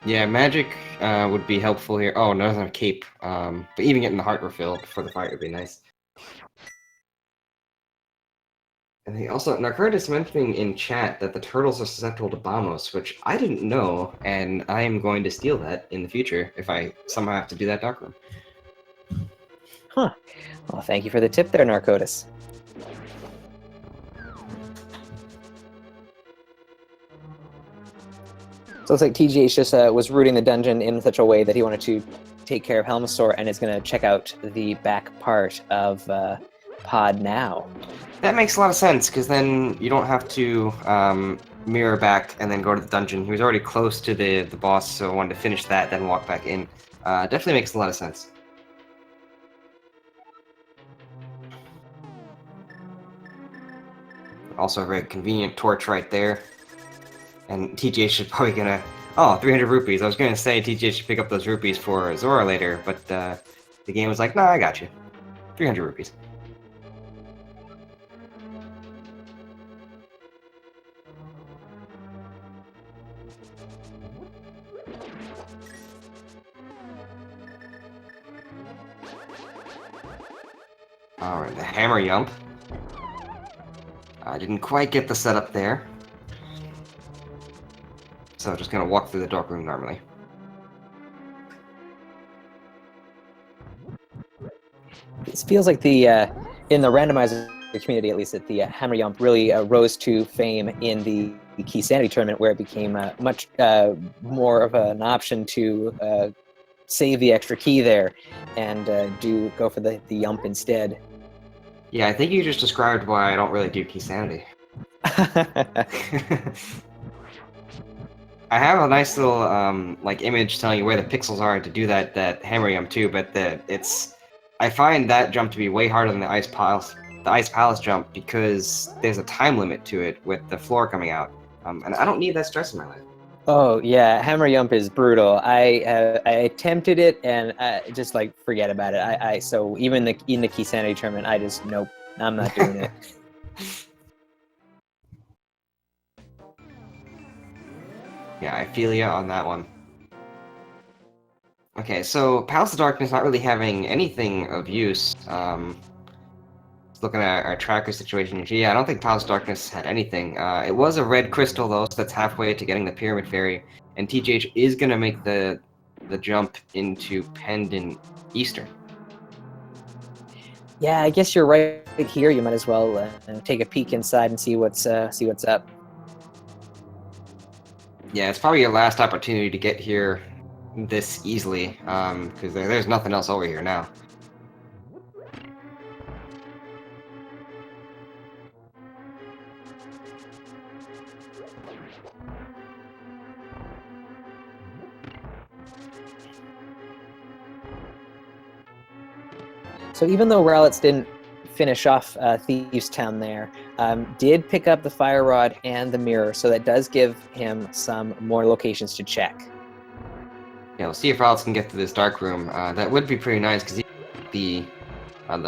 Yeah, magic would be helpful here. Oh, no, another cape. But even getting the heart refilled before the fight would be nice. And they also, Narcotis mentioning in chat that the turtles are susceptible to Bombos, which I didn't know, and I am going to steal that in the future if I somehow have to do that dark room. Huh. Well, thank you for the tip there, Narcotis. So it looks like TGH just was rooting the dungeon in such a way that he wanted to take care of Helmasaur and is going to check out the back part of pod now. That makes a lot of sense, because then you don't have to mirror back and then go to the dungeon. He was already close to the boss, so I wanted to finish that, then walk back in. Definitely makes a lot of sense. Also a very convenient torch right there. And TGH is probably gonna... Oh, 300 rupees. I was gonna say TGH should pick up those rupees for Zora later, but the game was like, nah, I got you. 300 rupees. Alright, the hammer yump. I didn't quite get the setup there. So just gonna walk through the dark room normally. This feels like the in the randomizer community, at least, that the Hammer Yump really rose to fame in the Key Sanity tournament, where it became much more of an option to save the extra key there and go for the Yump instead. Yeah, I think you just described why I don't really do Key Sanity. I have a nice little like image telling you where the pixels are to do that hammer yum too, but I find that jump to be way harder than the Ice Palace jump because there's a time limit to it with the floor coming out, and I don't need that stress in my life. Oh yeah, Hammer Yump is brutal. I attempted it and just like forget about it. So even in the Key Sanity tournament, I just nope, I'm not doing it. Yeah, I feel ya on that one. Okay, so Palace of Darkness not really having anything of use. Looking at our tracker situation, yeah, I don't think Palace of Darkness had anything. It was a red crystal though, so that's halfway to getting the Pyramid Fairy, and TGH is gonna make the jump into Pendant Eastern. Yeah, I guess you're right here. You might as well take a peek inside and see what's up. Yeah, it's probably your last opportunity to get here this easily, because there's nothing else over here now. So even though Rowlets didn't finish off Thieves Town there, did pick up the fire rod and the mirror, so that does give him some more locations to check. Yeah, we'll see if Rowlets can get to this dark room. That would be pretty nice, because the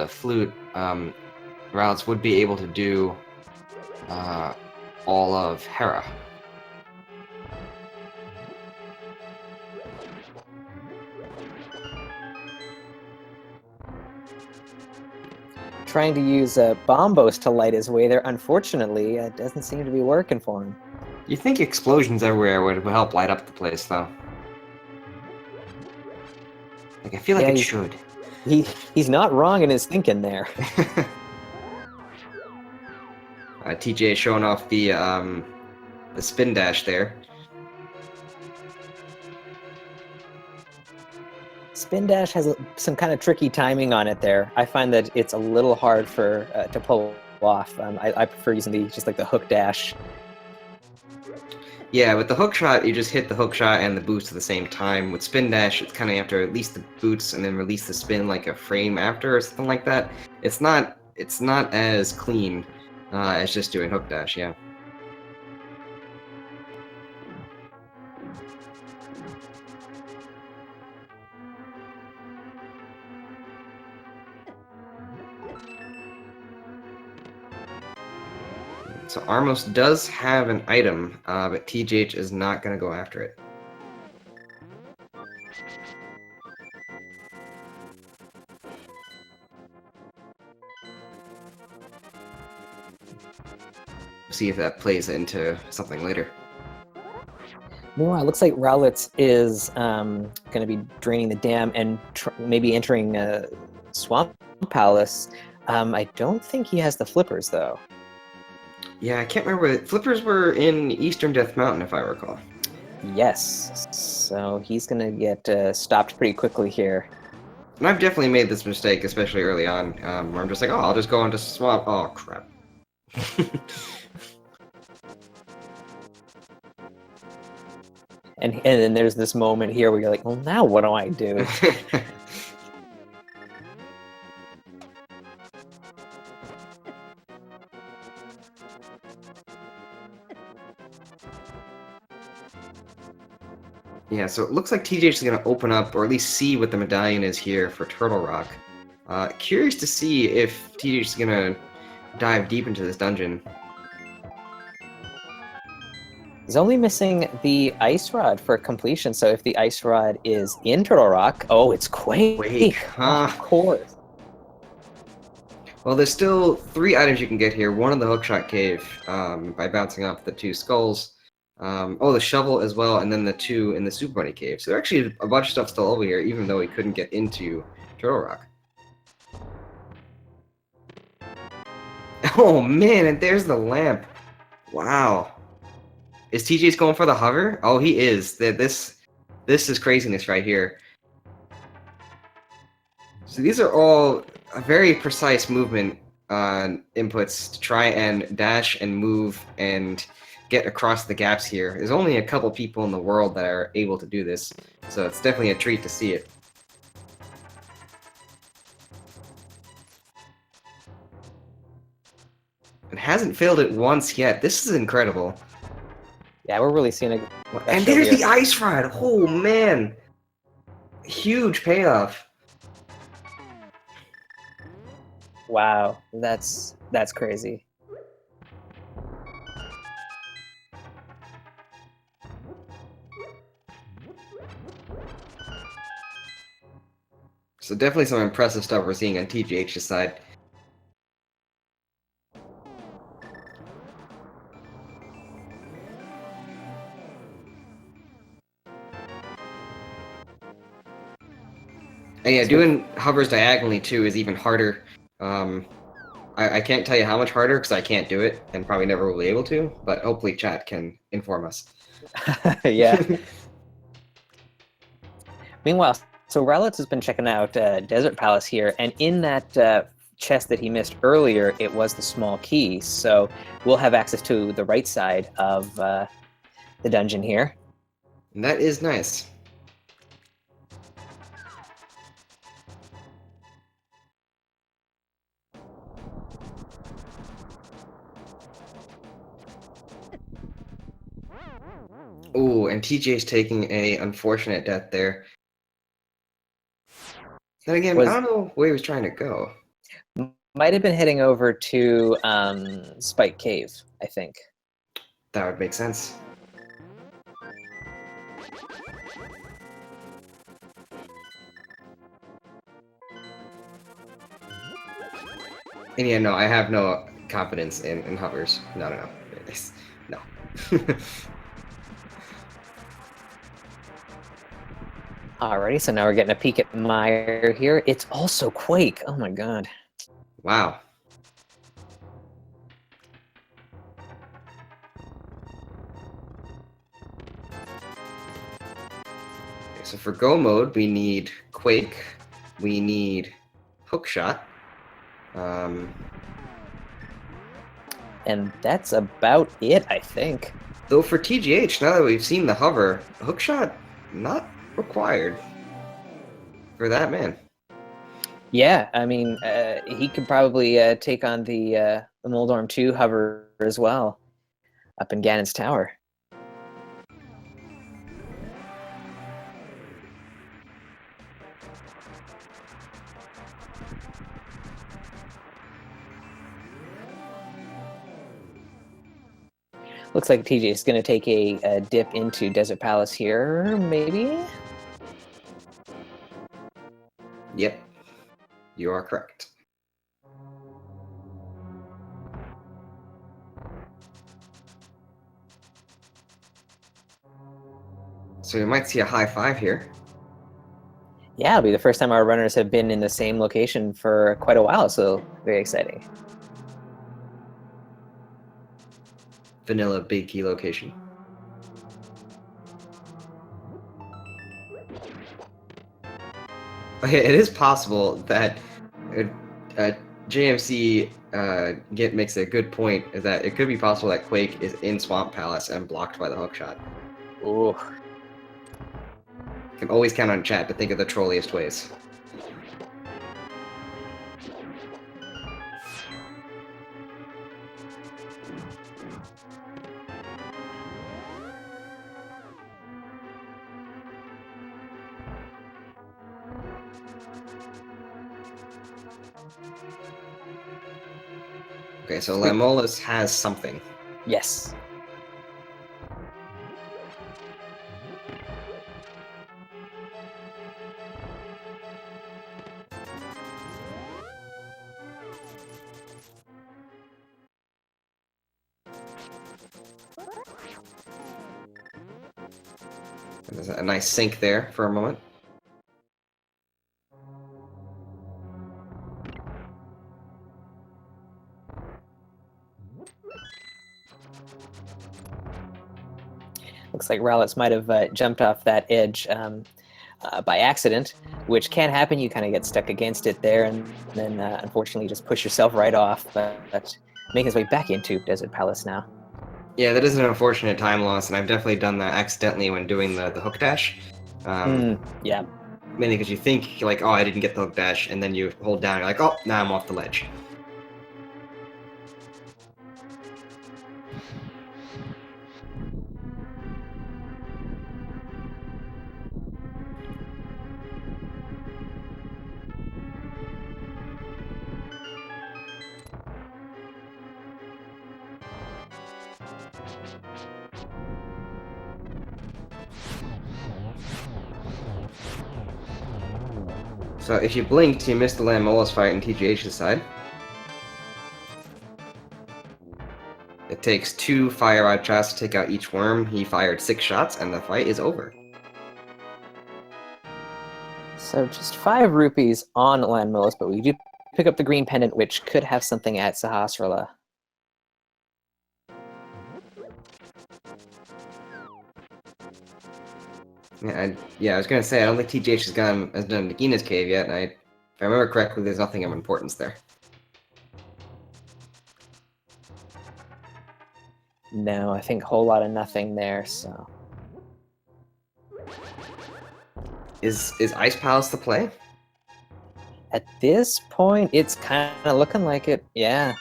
flute, Rowlets would be able to do all of Hera. Trying to use bombos to light his way there, unfortunately, it doesn't seem to be working for him. You think explosions everywhere would help light up the place, though? Like, I feel like it should. He's not wrong in his thinking there. TJ showing off the spin dash there. Spin dash has some kind of tricky timing on it there. I find that it's a little hard for to pull off. I prefer using just like the hook dash. Yeah, with the hook shot, you just hit the hook shot and the boost at the same time. With spin dash, it's kind of you have to release the boots and then release the spin like a frame after or something like that. It's not as clean as just doing hook dash. Yeah. So Armos does have an item, but TGH is not going to go after it. See if that plays into something later. Meanwhile, it looks like Rowlets is going to be draining the dam and maybe entering Swamp Palace. I don't think he has the flippers, though. Yeah, I can't remember. Flippers were in Eastern Death Mountain, if I recall. Yes, so he's going to get stopped pretty quickly here. And I've definitely made this mistake, especially early on, where I'm just like, oh, I'll just go into Swamp. Oh, crap. And then there's this moment here where you're like, well, now what do I do? Yeah, so it looks like TGH is going to open up, or at least see what the medallion is here for Turtle Rock. Curious to see if TGH is going to dive deep into this dungeon. He's only missing the ice rod for completion, so if the ice rod is in Turtle Rock, oh, it's Quake. Quake, huh? Of course. Well, there's still 3 items you can get here. One in the Hookshot Cave by bouncing off the 2 skulls. The shovel as well, and then the 2 in the Super Bunny Cave. So there's actually a bunch of stuff still over here, even though we couldn't get into Turtle Rock. Oh man, and there's the lamp. Wow. Is TJ's going for the hover? Oh, he is. This is craziness right here. So these are all very precise movement inputs to try and dash and move and get across the gaps here. There's only a couple people in the world that are able to do this, so it's definitely a treat to see it. It hasn't failed it once yet. This is incredible. Yeah, we're really seeing it. And there's the ice rod. Oh man, huge payoff. Wow, that's crazy. So definitely some impressive stuff we're seeing on TGH's side. And yeah, doing hovers diagonally too is even harder. I can't tell you how much harder because I can't do it and probably never will be able to, but hopefully chat can inform us. Yeah. Meanwhile, so Rowlets has been checking out Desert Palace here, and in that chest that he missed earlier, it was the small key. So we'll have access to the right side of the dungeon here. And that is nice. Ooh, and TJ's taking a unfortunate death there. Then again, I don't know where he was trying to go. Might have been heading over to Spike Cave, I think. That would make sense. And yeah, no, I have no confidence in hovers. No. No. Alrighty, so now we're getting a peek at Meyer here. It's also Quake. Oh my god. Wow. Okay, so for go mode, we need Quake, we need Hookshot. And that's about it, I think. Though for TGH, now that we've seen the hover, Hookshot not required for that man. Yeah, I mean, he could probably take on the Moldorm 2 hover as well, up in Ganon's Tower. Looks like TJ is going to take a dip into Desert Palace here, maybe? Yep, you are correct. So we might see a high five here. Yeah, it'll be the first time our runners have been in the same location for quite a while, so very exciting. Vanilla big key location. Okay, it is possible that JMC makes a good point, is that it could be possible that Quake is in Swamp Palace and blocked by the hookshot. Ooh. Can always count on chat to think of the trolliest ways. Okay, so Lamolas has something. Yes. There's a nice sink there for a moment. Looks like Rowlets might have jumped off that edge by accident, which can happen. You kind of get stuck against it there, and then unfortunately just push yourself right off, but making his way back into Desert Palace now. Yeah, that is an unfortunate time loss, and I've definitely done that accidentally when doing the hook dash. Yeah. Mainly because you think, like, oh, I didn't get the hook dash, and then you hold down, you're like, oh, now I'm off the ledge. So if you blinked, you missed the Lamolas fight in TGH's side. It takes 2 fire rod shots to take out each worm. He fired 6 shots, and the fight is over. So just 5 rupees on Landmillis, but we do pick up the green pendant, which could have something at Sahasrara. Yeah, I was gonna say I don't think TGH has done Nagina's cave yet, and if I remember correctly, there's nothing of importance there. No, I think a whole lot of nothing there. So Is Ice Palace the play? at this point, it's kind of looking like it. Yeah.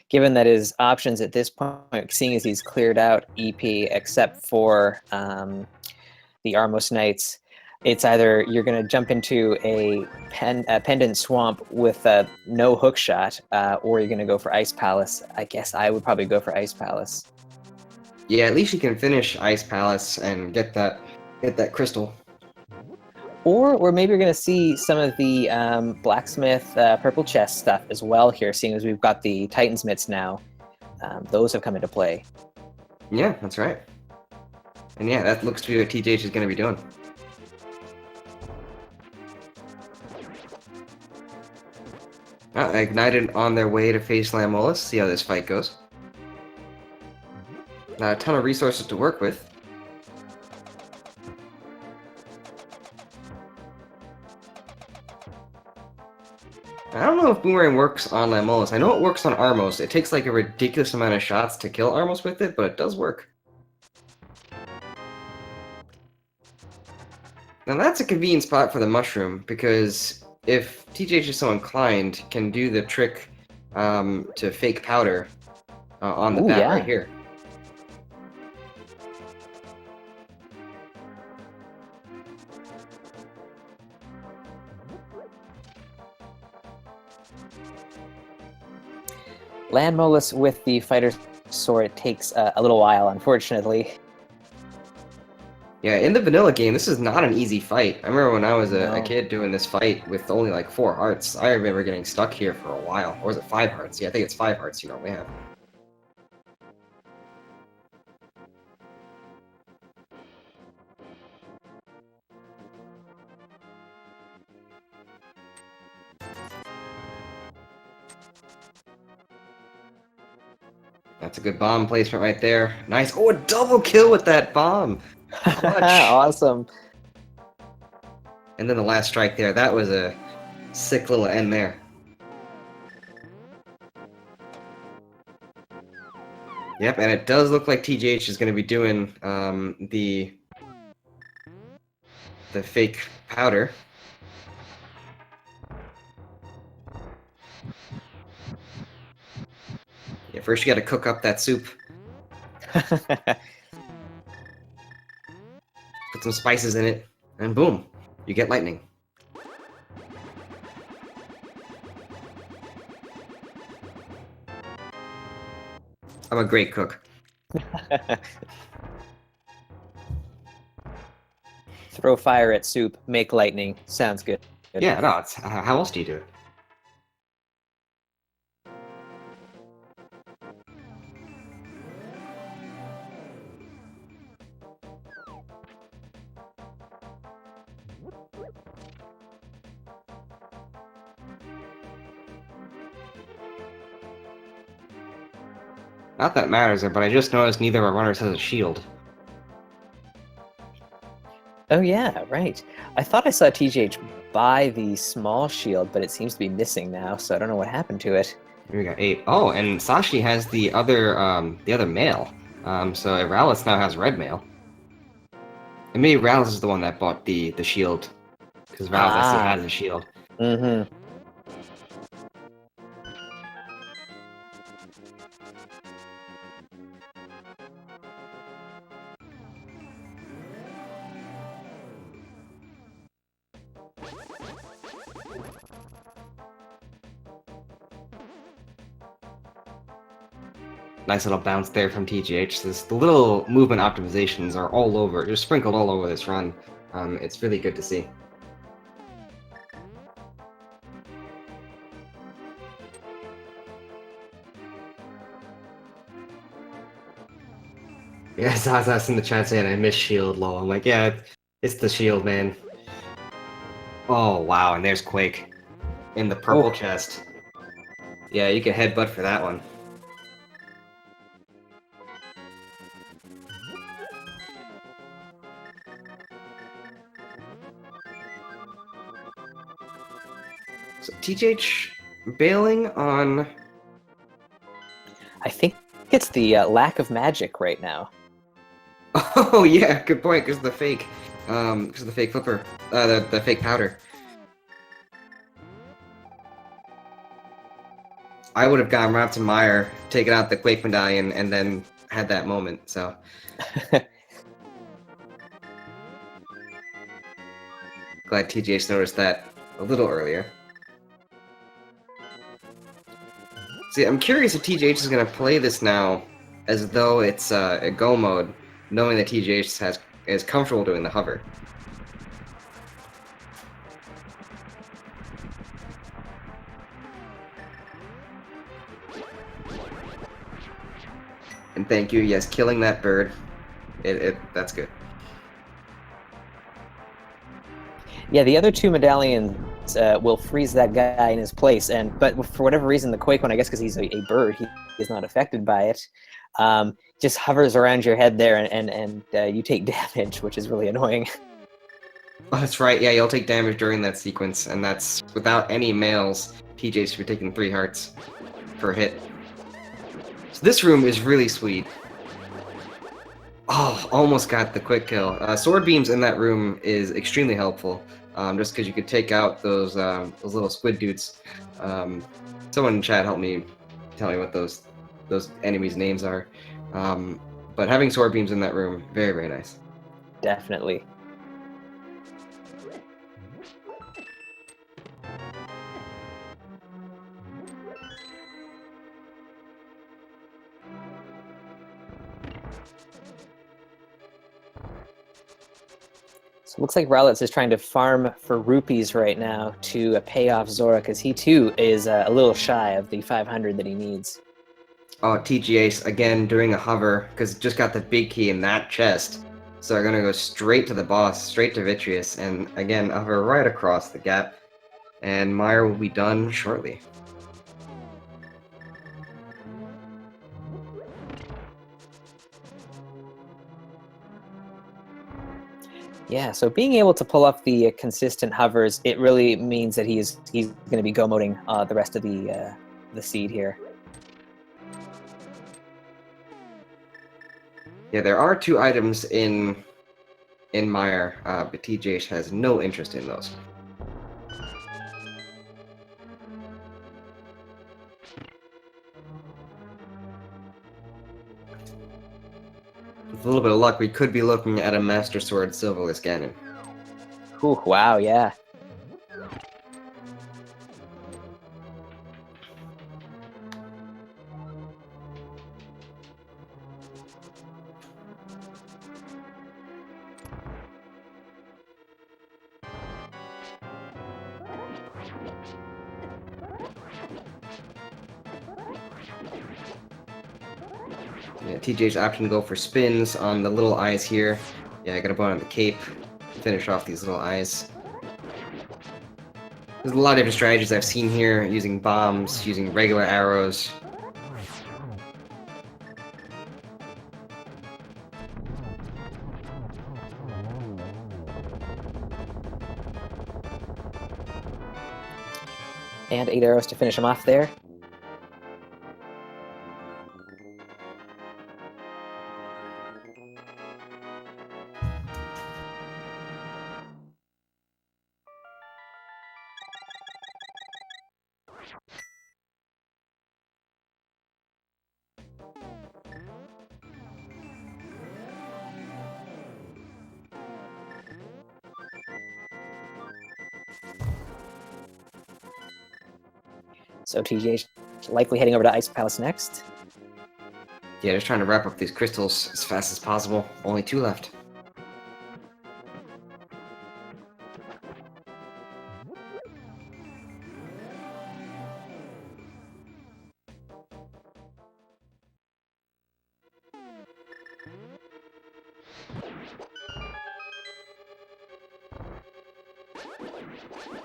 Given that his options at this point, seeing as he's cleared out EP except for the Armos Knights, it's either you're going to jump into a Pendant Swamp with no hook shot, or you're going to go for Ice Palace. I guess I would probably go for Ice Palace. Yeah, at least you can finish Ice Palace and get that crystal. Or maybe we're going to see some of the Blacksmith Purple Chest stuff as well here, seeing as we've got the Titan's Mitts now. Those have come into play. Yeah, that's right. And yeah, that looks to be what TGH is going to be doing. Ignited on their way to face Lamolus. See how this fight goes. Not a ton of resources to work with. I don't know if Boomerang works on Lamolus. I know it works on Armos. It takes like a ridiculous amount of shots to kill Armos with it, but it does work. Now that's a convenient spot for the mushroom, because if TGH is so inclined, can do the trick to fake powder on the bat right here. Land Molus with the Fighter's Sword takes a little while, unfortunately. Yeah, in the vanilla game, this is not an easy fight. I remember when I was a kid doing this fight with only like 4 hearts. I remember getting stuck here for a while. Or was it 5 hearts? Yeah, I think it's 5 hearts you normally have. That's a good bomb placement right there. Nice. Oh, a double kill with that bomb. Awesome. And then the last strike there. That was a sick little end there. Yep, and it does look like TGH is going to be doing the fake powder. Yeah, first you got to cook up that soup. Put some spices in it, and boom, you get lightning. I'm a great cook. Throw fire at soup, make lightning. Sounds good. Yeah, no, it's, how else do you do it? Not that it matters, but I just noticed neither of our runners has a shield. Oh yeah, right. I thought I saw TGH buy the small shield, but it seems to be missing now, so I don't know what happened to it. Here we got 8. Oh, and Sashi has the other mail. So Rowlets now has red mail. And maybe Rowlets is the one that bought the shield, because Rowlets actually has a shield. Mm-hmm. Nice little bounce there from TGH. The little movement optimizations are all over, just sprinkled all over this run. It's really good to see. Yeah, Zaza's in the chat saying I miss shield low. I'm like, yeah, it's the shield, man. Oh, wow, and there's Quake in the purple chest. Yeah, you can headbutt for that one. So TGH bailing on... I think it's the lack of magic right now. Oh yeah, good point, because the fake flipper, the fake powder. I would have gone right up to Meyer, taken out the Quake Medallion, and then had that moment, so... Glad TGH noticed that a little earlier. See, I'm curious if TGH is going to play this now as though it's a go mode, knowing that TGH is comfortable doing the hover. And thank you, yes, killing that bird. That's good. Yeah, the other two medallions will freeze that guy in his place, but for whatever reason, the Quake one, I guess because he's a bird, he is not affected by it. Just hovers around your head there, and you take damage, which is really annoying. Oh, that's right, yeah, you'll take damage during that sequence, and that's without any males. TJ should be taking 3 hearts per hit. So this room is really sweet. Oh, almost got the quick kill. Sword beams in that room is extremely helpful, just because you could take out those little squid dudes. Someone in chat help me tell me what those enemies' names are. But having sword beams in that room, very, very nice. Definitely. So it looks like Rowlets is trying to farm for rupees right now to pay off Zora, because he too is a little shy of the 500 that he needs. Oh, TGH again doing a hover, because just got the big key in that chest. So they're gonna go straight to the boss, straight to Vitreous, and again hover right across the gap. And Meyer will be done shortly. Yeah, so being able to pull off the consistent hovers, it really means that he's going to be go-moding the rest of the seed here. Yeah, there are 2 items in Meyer, but TGH has no interest in those. With a little bit of luck, we could be looking at a Master Sword Silverless Ganon. Ooh, wow, yeah. Yeah, TJ's option to go for spins on the little eyes here. Yeah, I gotta put on the cape, finish off these little eyes. There's a lot of different strategies I've seen here, using bombs, using regular arrows. And 8 arrows to finish him off there. So TGH likely heading over to Ice Palace next. Yeah, just trying to wrap up these crystals as fast as possible. Only 2 left.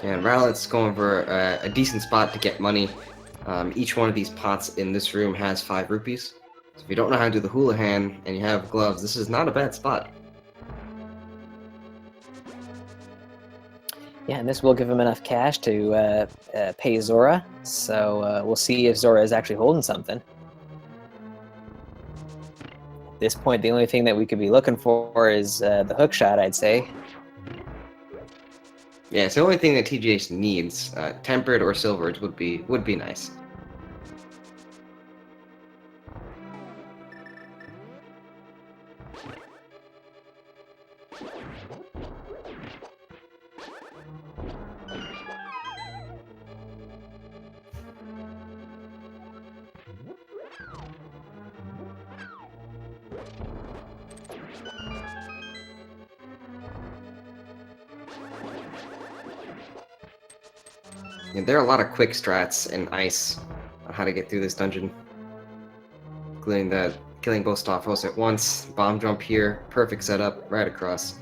And Rowlet's going for a decent spot to get money. Each one of these pots in this room has 5 rupees. So if you don't know how to do the Houlihan and you have gloves, this is not a bad spot. Yeah, and this will give him enough cash to pay Zora. So we'll see if Zora is actually holding something. At this point, the only thing that we could be looking for is the hook shot, I'd say. Yeah, it's the only thing that TGH needs. Tempered or silvered would be nice. Yeah, there are a lot of quick strats in Ice on how to get through this dungeon, including the killing both Stoffos at once, bomb jump here, perfect setup, right across.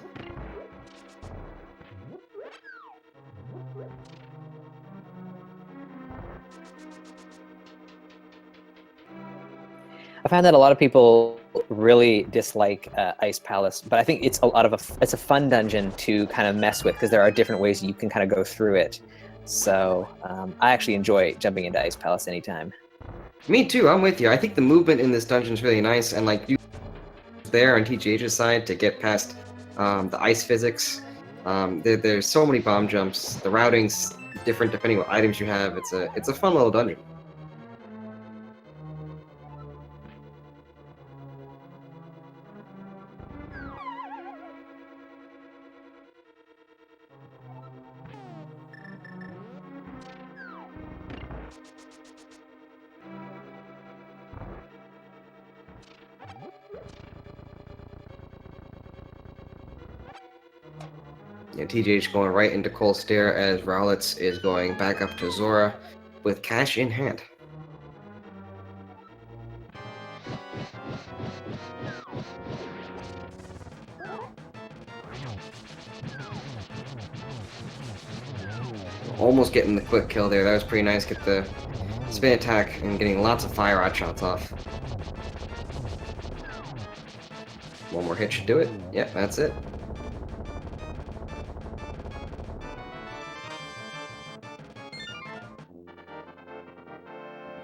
I find that a lot of people really dislike Ice Palace, but I think it's it's a fun dungeon to kind of mess with because there are different ways you can kind of go through it. So I actually enjoy jumping into Ice Palace anytime. Me too, I'm with you. I think the movement in this dungeon is really nice, and like you there on TGH's side to get past the ice physics. There's so many bomb jumps. The routing's different depending what items you have. It's a fun little dungeon. Yeah, TGH going right into Cold Stare as Rowlets is going back up to Zora with cash in hand. Almost getting the quick kill there. That was pretty nice. Get the spin attack and getting lots of fire rod shots off. One more hit should do it. Yep, that's it.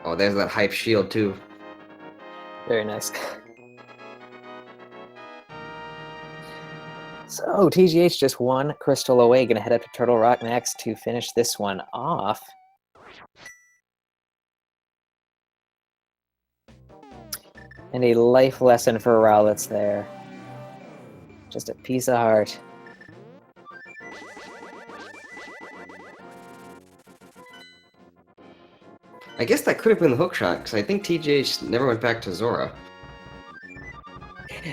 Oh, there's that hype shield too. Very nice. So TGH just one crystal away. Gonna head up to Turtle Rock next to finish this one off. And a life lesson for Rowlets there. Just a piece of heart. I guess that could have been the hook shot, because I think TGH never went back to Zora.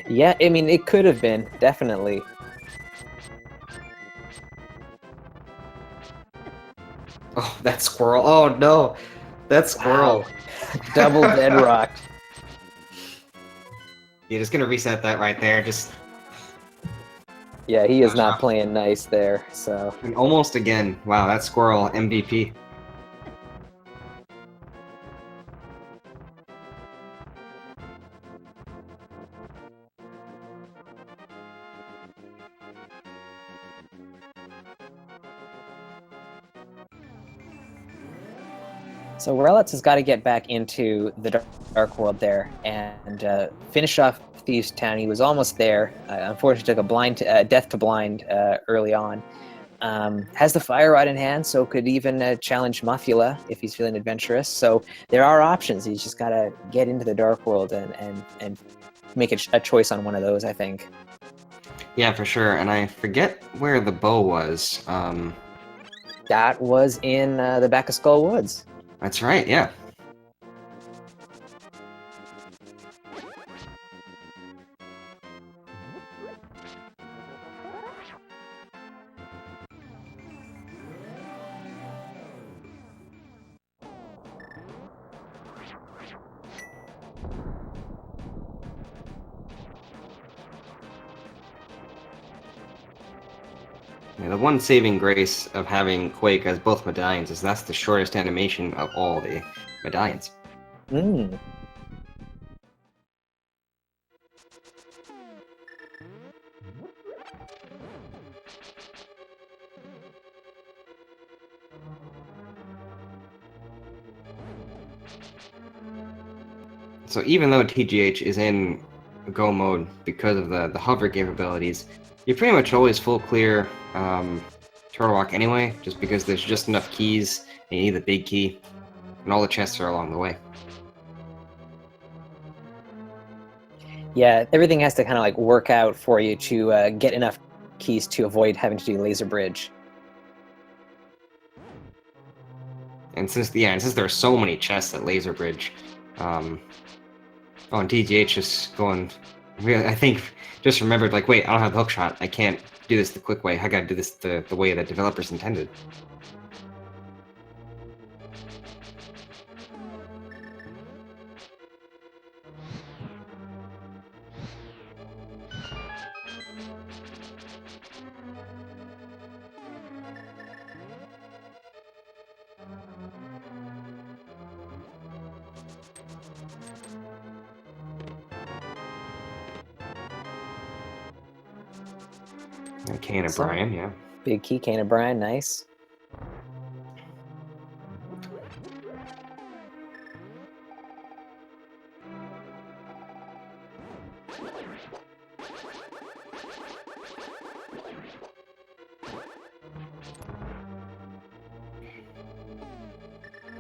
Yeah, I mean, it could have been, definitely. Oh, that squirrel. Oh, no. That squirrel. Wow. Double dead rocked. You're just going to reset that right there. Just Yeah, he is not playing nice there, so. and almost again. Wow, that squirrel MVP. So Rowlets has got to get back into the Dark World there and finish off Thieves Town. He was almost there. Unfortunately, took a death to blind early on. Has the fire rod in hand, so could even challenge Muffula if he's feeling adventurous. So there are options. He's just got to get into the Dark World and make a choice on one of those, I think. Yeah, for sure. And I forget where the bow was. That was in the back of Skull Woods. That's right, yeah. Yeah, the one saving grace of having Quake as both medallions is that's the shortest animation of all the medallions. Mm. So even though TGH is in go mode because of the hover capabilities, you pretty much always full clear Turtle Rock anyway, just because there's just enough keys, and you need the big key, and all the chests are along the way. Yeah, everything has to kind of like work out for you to get enough keys to avoid having to do laser bridge. And since there are so many chests at Laser Bridge, and TGH is going. I think just remembered, like, wait, I don't have the hook shot. I can't do this the quick way. I gotta do this the way that developers intended. Kane and Brian, yeah. Big key, Kane and Brian, nice.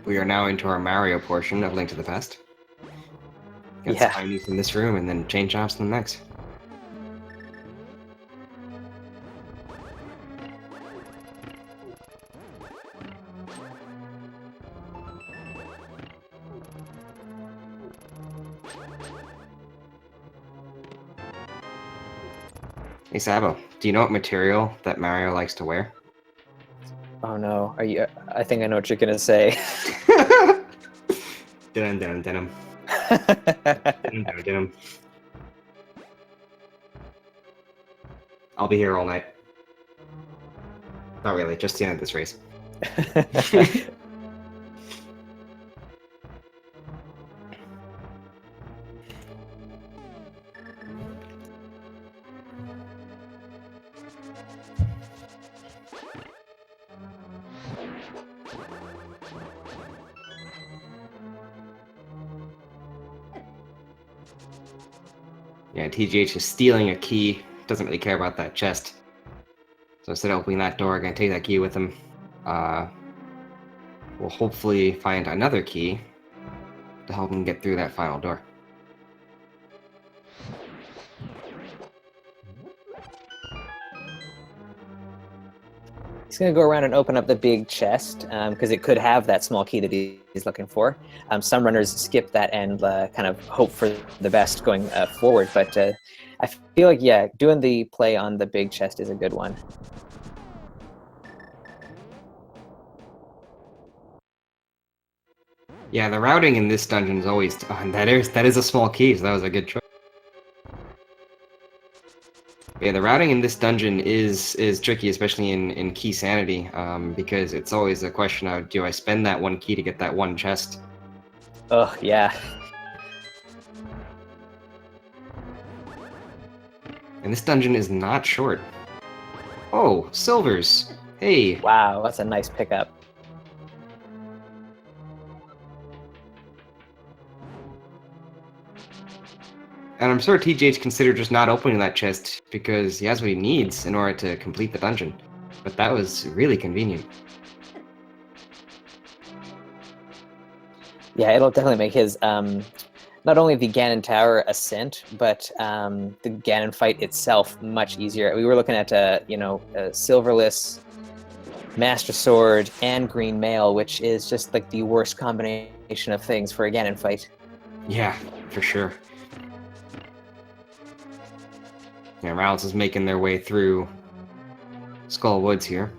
We are now into our Mario portion of Link to the Past. Got Yeah. Spinies in this room, and then chain chops in the next. Hey Sabo, do you know what material that Mario likes to wear? Oh no, are you? I think I know what you're gonna say. Denim, denim, denim. Denim, denim, denim. I'll be here all night. Not really, just the end of this race. Yeah, TGH is stealing a key. Doesn't really care about that chest. So instead of opening that door, gonna take that key with him. We'll hopefully find another key to help him get through that final door. He's gonna go around and open up the big chest because it could have that small key that he's looking for. Some runners skip that and kind of hope for the best going forward, but I feel like, yeah, doing the play on the big chest is a good one. Yeah, the routing in this dungeon is always that is a small key, so that was a good choice. Yeah, the routing in this dungeon is tricky, especially in key sanity, because it's always a question of, do I spend that one key to get that one chest? Oh, yeah. And this dungeon is not short. Oh, silvers! Hey! Wow, that's a nice pickup. And I'm sure TJ's considered just not opening that chest because he has what he needs in order to complete the dungeon. But that was really convenient. Yeah, it'll definitely make his not only the Ganon Tower ascent, but the Ganon fight itself much easier. We were looking at a silverless Master Sword and Green Mail, which is just like the worst combination of things for a Ganon fight. Yeah, for sure. Yeah, Rowlets is making their way through Skull Woods here.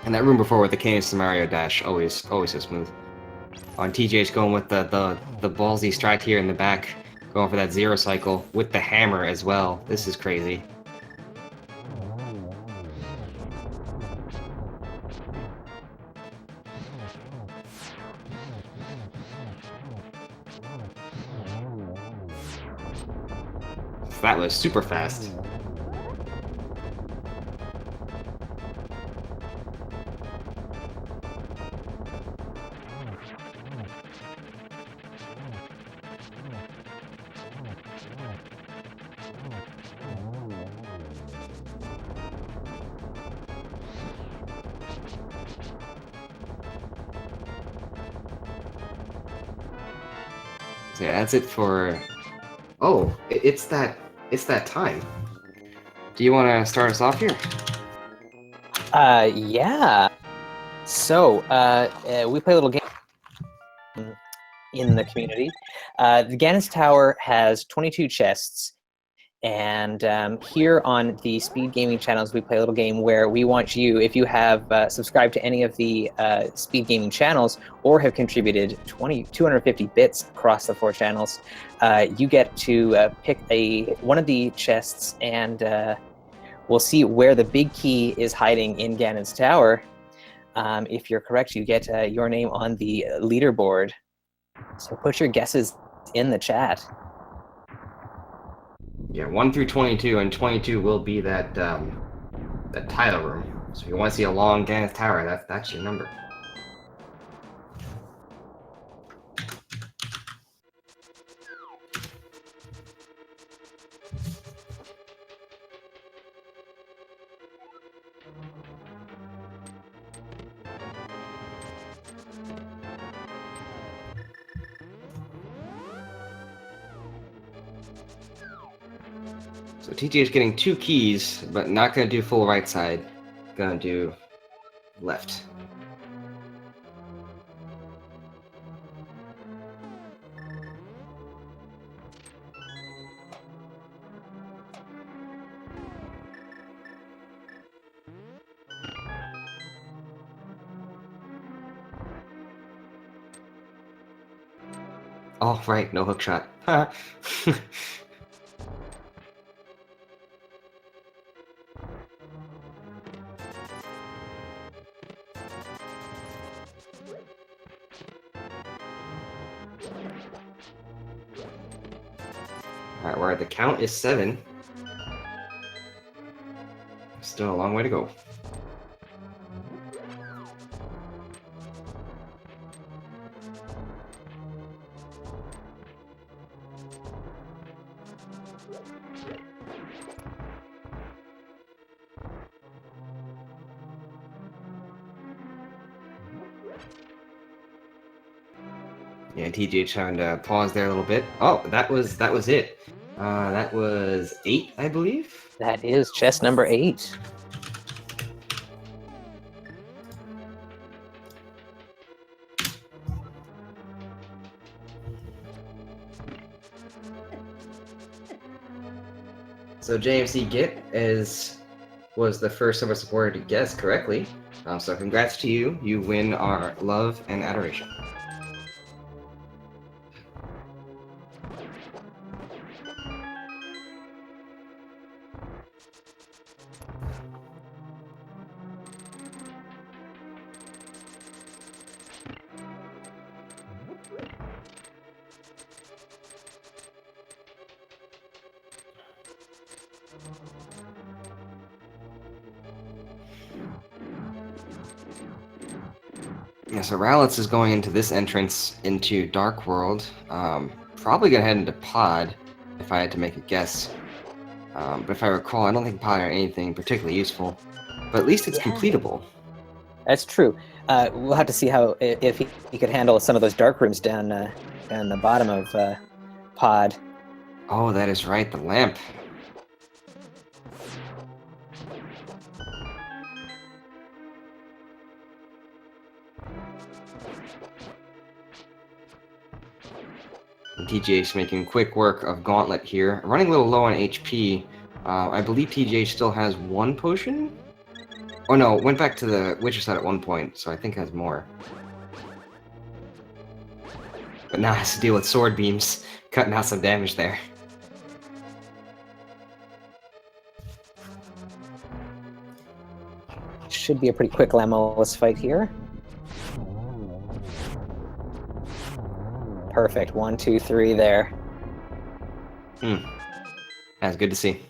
And that room before with the Canis Mario dash, always so smooth. On TJ's going with the ballsy strat here in the back, going for that zero cycle with the hammer as well. This is crazy. That was super fast. So yeah, that's it for. Oh, it's that time. Do you want to start us off here? Yeah. So, we play a little game in the community. The Gannon's Tower has 22 chests, and here on the Speed Gaming channels, we play a little game where we want you, if you have subscribed to any of the Speed Gaming channels or have contributed 250 bits across the 4 channels, you get to pick one of the chests, and we'll see where the big key is hiding in Gannon's Tower. If you're correct, you get your name on the leaderboard. So put your guesses in the chat. Yeah, 1 through 22, and 22 will be that that title room. So if you want to see a long Gannon's Tower, that's your number. So TGH getting 2 keys, but not going to do full right side. Going to do left. Oh, right, no hook shot. Alright, we're at the count is 7. Still a long way to go. Yeah, TGH having to pause there a little bit. Oh, that was it. That was 8, I believe. That is chest number 8. So JMC Git was the first of our supporter to guess correctly. So congrats to you. You win our love and adoration. Yeah, so Rowlets is going into this entrance into Dark World. Probably gonna head into Pod, if I had to make a guess. But if I recall, I don't think Pod are anything particularly useful. But at least it's completable. That's true. We'll have to see how if he could handle some of those dark rooms down the bottom of Pod. Oh, that is right, the lamp. And TGH making quick work of Gauntlet here. Running a little low on HP. I believe TGH still has 1 potion? Oh no, went back to the Witcher side at one point, so I think has more. But now has to deal with sword beams, cutting out some damage there. Should be a pretty quick Lamellus fight here. Perfect. 1, 2, 3 there. That's good to see.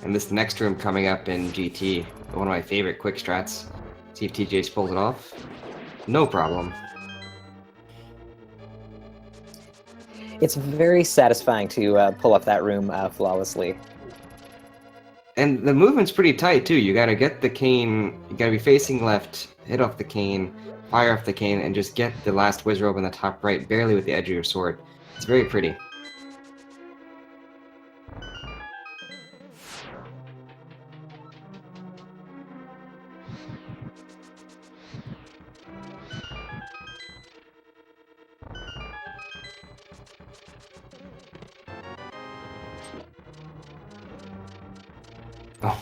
And this next room coming up in GT, one of my favorite quick strats. See if TGH pulls it off. No problem. It's very satisfying to pull up that room flawlessly. And the movement's pretty tight too. You gotta get the cane, you gotta be facing left, hit off the cane, fire off the cane, and just get the last whiz robe in the top right, barely with the edge of your sword. It's very pretty. Oh,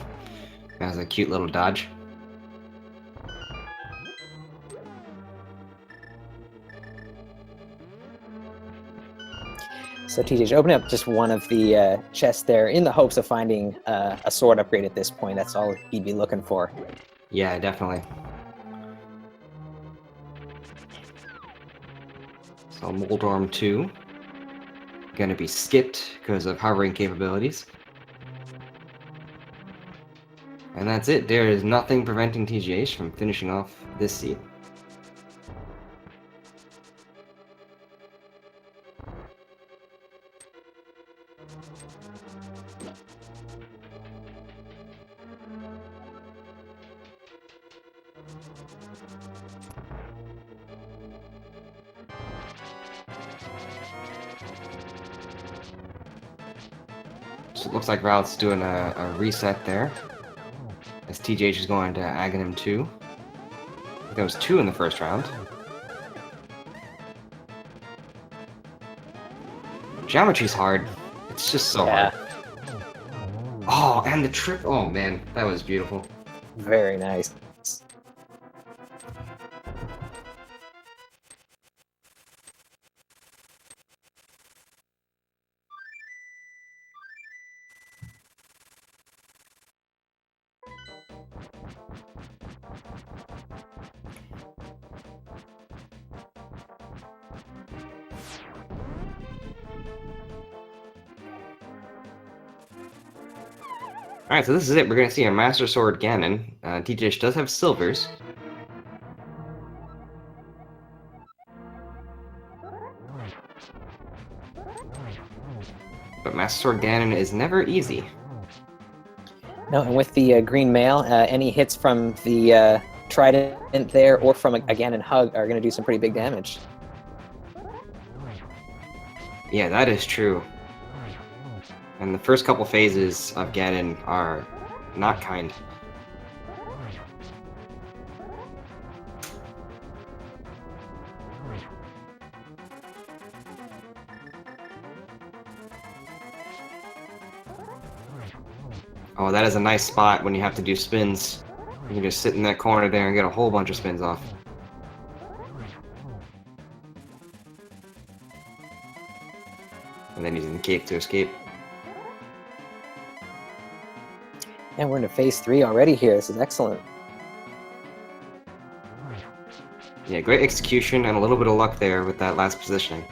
that was a cute little dodge. So TGH, open up just one of the chests there in the hopes of finding a sword upgrade at this point. That's all you'd be looking for. Yeah, definitely. So Moldorm 2. Gonna be skipped because of hovering capabilities. And that's it. There is nothing preventing TGH from finishing off this seed. So it looks like Rowlets doing a reset there. As TGH is going to Aghanim 2. There was 2 in the first round. Geometry's hard. It's just so hard. Oh, and the trip. Oh man, that was beautiful. Very nice. Alright, so this is it. We're going to see a Master Sword Ganon. TGH does have silvers. But Master Sword Ganon is never easy. No, and with the green mail, any hits from the trident there or from a Ganon hug are going to do some pretty big damage. Yeah, that is true. And the first couple phases of Ganon are not kind. Oh, that is a nice spot when you have to do spins. You can just sit in that corner there and get a whole bunch of spins off. And then using the cape to escape. And we're into phase 3 already here. This is excellent. Yeah, great execution and a little bit of luck there with that last positioning.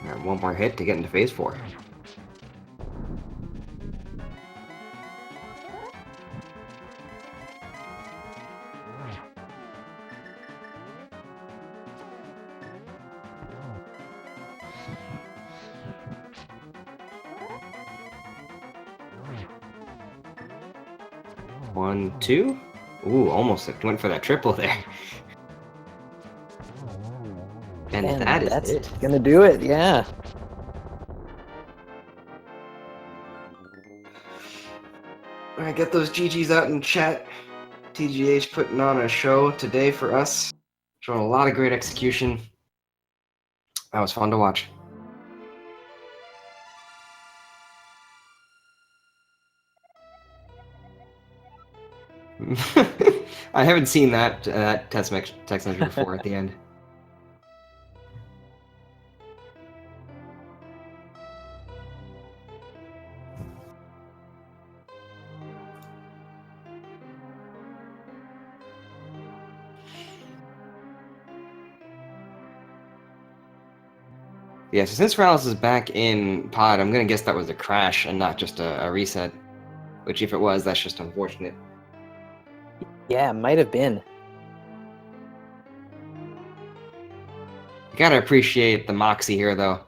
And one more hit to get into phase 4. One, two. Ooh, almost went for that triple there. And that is that's it. Gonna do it, yeah. Alright, get those GGs out in chat. TGH putting on a show today for us. Showing a lot of great execution. That was fun to watch. I haven't seen that text message before at the end. Yeah, so since Rallis is back in pod, I'm gonna guess that was a crash and not just a reset. Which, if it was, that's just unfortunate. Yeah, might have been. You gotta appreciate the moxie here, though.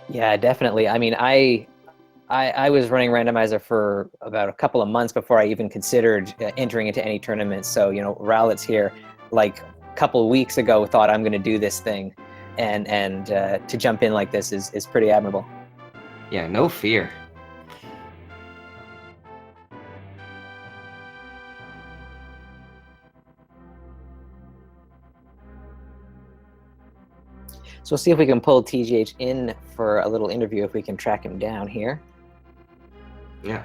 Yeah, definitely. I mean, I was running Randomizer for about a couple of months before I even considered entering into any tournament. So, you know, Rowlets here, like a couple of weeks ago, thought I'm going to do this thing, and to jump in like this is pretty admirable. Yeah, no fear. So we'll see if we can pull TGH in for a little interview if we can track him down here. Yeah.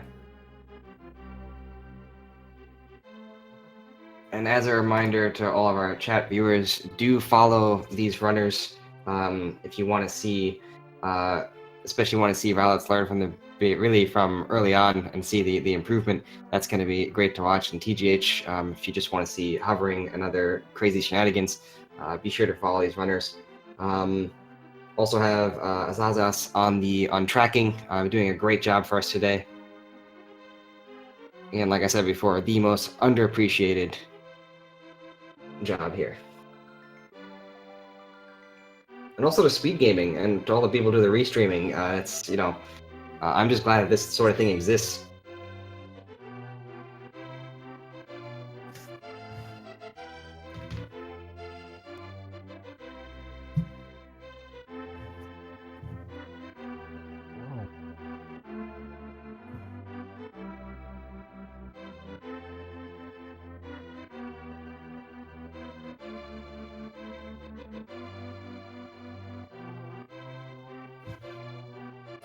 And as a reminder to all of our chat viewers, do follow these runners if you want to see, especially want to see Rowlets learn from really from early on and see the improvement. That's going to be great to watch. And TGH, if you just want to see hovering and other crazy shenanigans, be sure to follow these runners. Also have Azazas on tracking, doing a great job for us today. And like I said before, the most underappreciated job here. And also to speed gaming and to all the people who do the restreaming. It's, you know, I'm just glad that this sort of thing exists.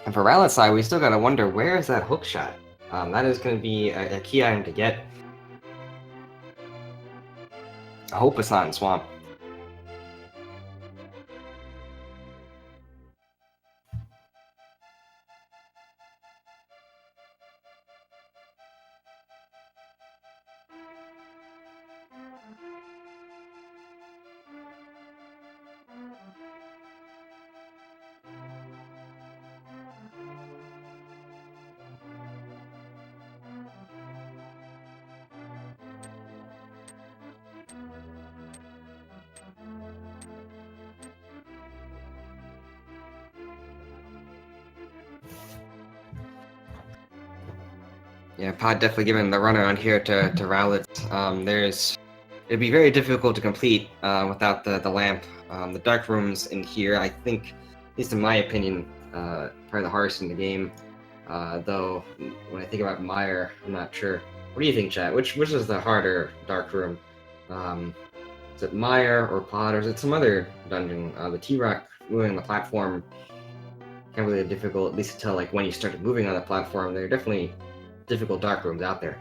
And for Rowlet's side, we still gotta wonder, where is that hook shot? That is going to be a key item to get. I hope it's not in Swamp. Yeah, Pod definitely giving the runaround here to Rowlets. It'd be very difficult to complete without the lamp. The dark rooms in here, I think, at least in my opinion, probably the hardest in the game. Though, when I think about Meyer, I'm not sure. What do you think, chat? Which is the harder dark room? Is it Meyer or Pod, or is it some other dungeon? The T-Rock moving on the platform can be really difficult, at least to tell like when you started moving on the platform. There are definitely difficult dark rooms out there.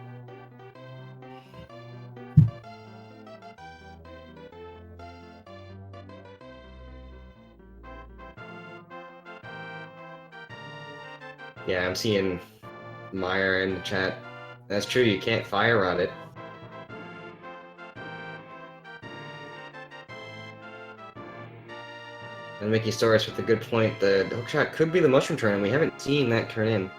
Yeah, I'm seeing Meyer in the chat. That's true, you can't fire on it. And Mickey Soros with a good point. The hookshot could be the mushroom turn, and we haven't seen that turn in.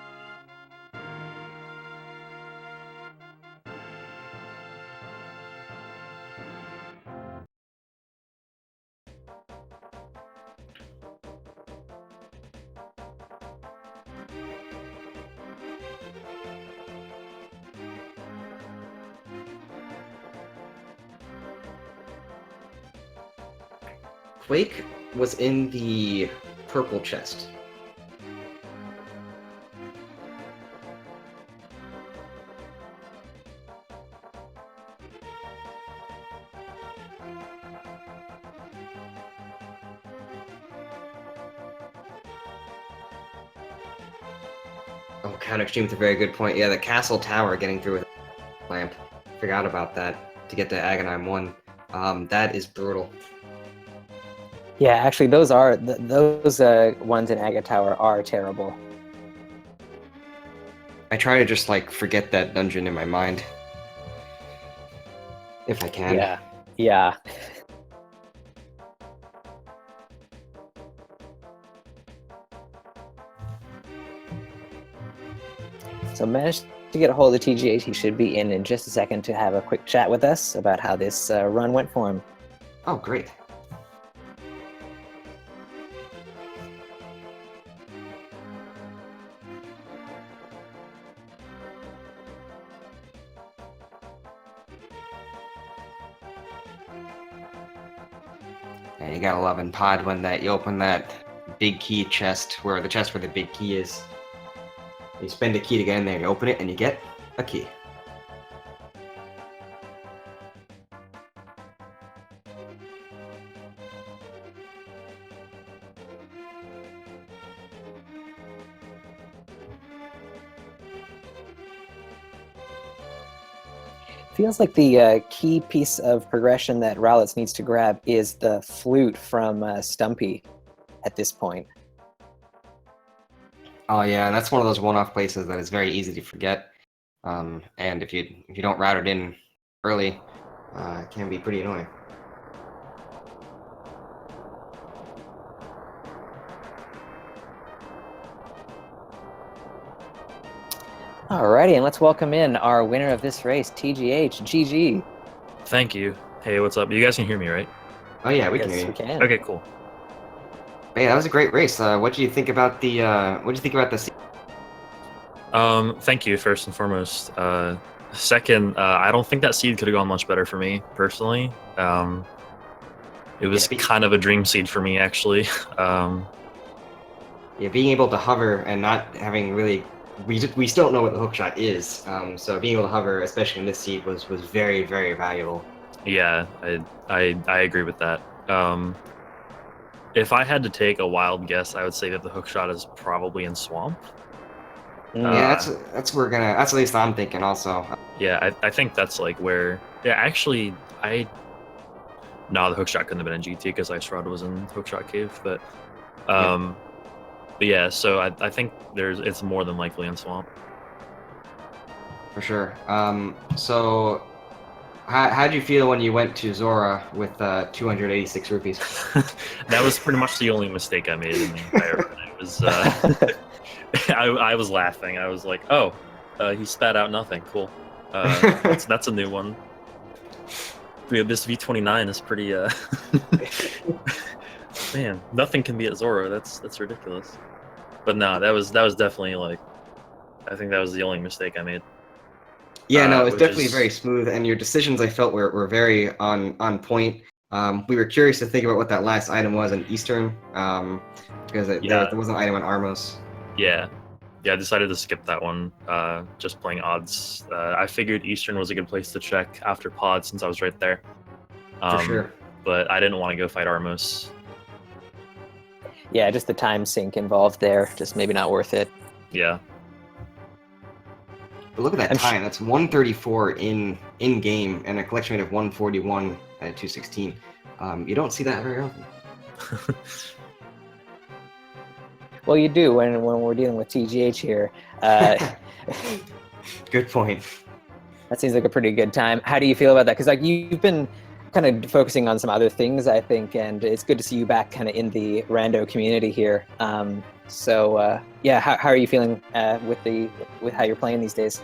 Quake was in the purple chest. Oh, Counter Extreme with a very good point. Yeah, the castle tower getting through with a lamp. Forgot about that to get to Agonime 1. That is brutal. Yeah, actually, those ones in Aga Tower are terrible. I try to just like forget that dungeon in my mind. If I can. Yeah. So managed to get a hold of TGH. He should be in just a second to have a quick chat with us about how this run went for him. Oh, great. Yeah, you gotta love in Pod when you open that big key chest, where the big key is. You spend a key to get in there, and you open it, and you get a key. Feels like the key piece of progression that Rowlets needs to grab is the flute from Stumpy at this point. Oh yeah, that's one of those one-off places that is very easy to forget. And if you don't route it in early, it can be pretty annoying. Alrighty, and let's welcome in our winner of this race, TGH. GG. Thank you. Hey, what's up? You guys can hear me, right? Oh yeah, we can Yes, hear we you. can. Okay, cool. Hey, that was a great race. What do you think about the? What do you think about the? Thank you first and foremost. Second, I don't think that seed could have gone much better for me personally. It was kind of a dream seed for me actually. Yeah, being able to hover and not having really, we still don't know what the hook shot is. So being able to hover, especially in this seed, was very, very valuable. Yeah, I agree with that. If I had to take a wild guess, I would say that the hook shot is probably in Swamp. Yeah, that's where that's at least I'm thinking also. Yeah, I think that's like where. Yeah, actually, no, the hookshot couldn't have been in GT because Ice Rod was in Hookshot Cave, but but yeah, so I think it's more than likely in Swamp. For sure. So how did you feel when you went to Zora with 286 rupees? That was pretty much the only mistake I made in the entire run. It was I was laughing. I was like, oh, he spat out nothing. Cool. That's a new one. Yeah, this V29 is pretty man, nothing can be at Zora. That's ridiculous. But no, that was definitely like, I think that was the only mistake I made. Yeah, no, it's definitely very smooth, and your decisions I felt were very on point. We were curious to think about what that last item was in Eastern, because there was an item on Armos. Yeah, I decided to skip that one, just playing odds. I figured Eastern was a good place to check after Pod since I was right there. For sure. But I didn't want to go fight Armos. Yeah, just the time sink involved there, just maybe not worth it. Yeah. But look at that time. That's 134 in game and a collection rate of 141 at 216. You don't see that very often. Well, you do when we're dealing with TGH here. Good point. That seems like a pretty good time. How do you feel about that? Because like you've been kind of focusing on some other things, I think, and it's good to see you back kind of in the rando community here. Yeah, how are you feeling with how you're playing these days?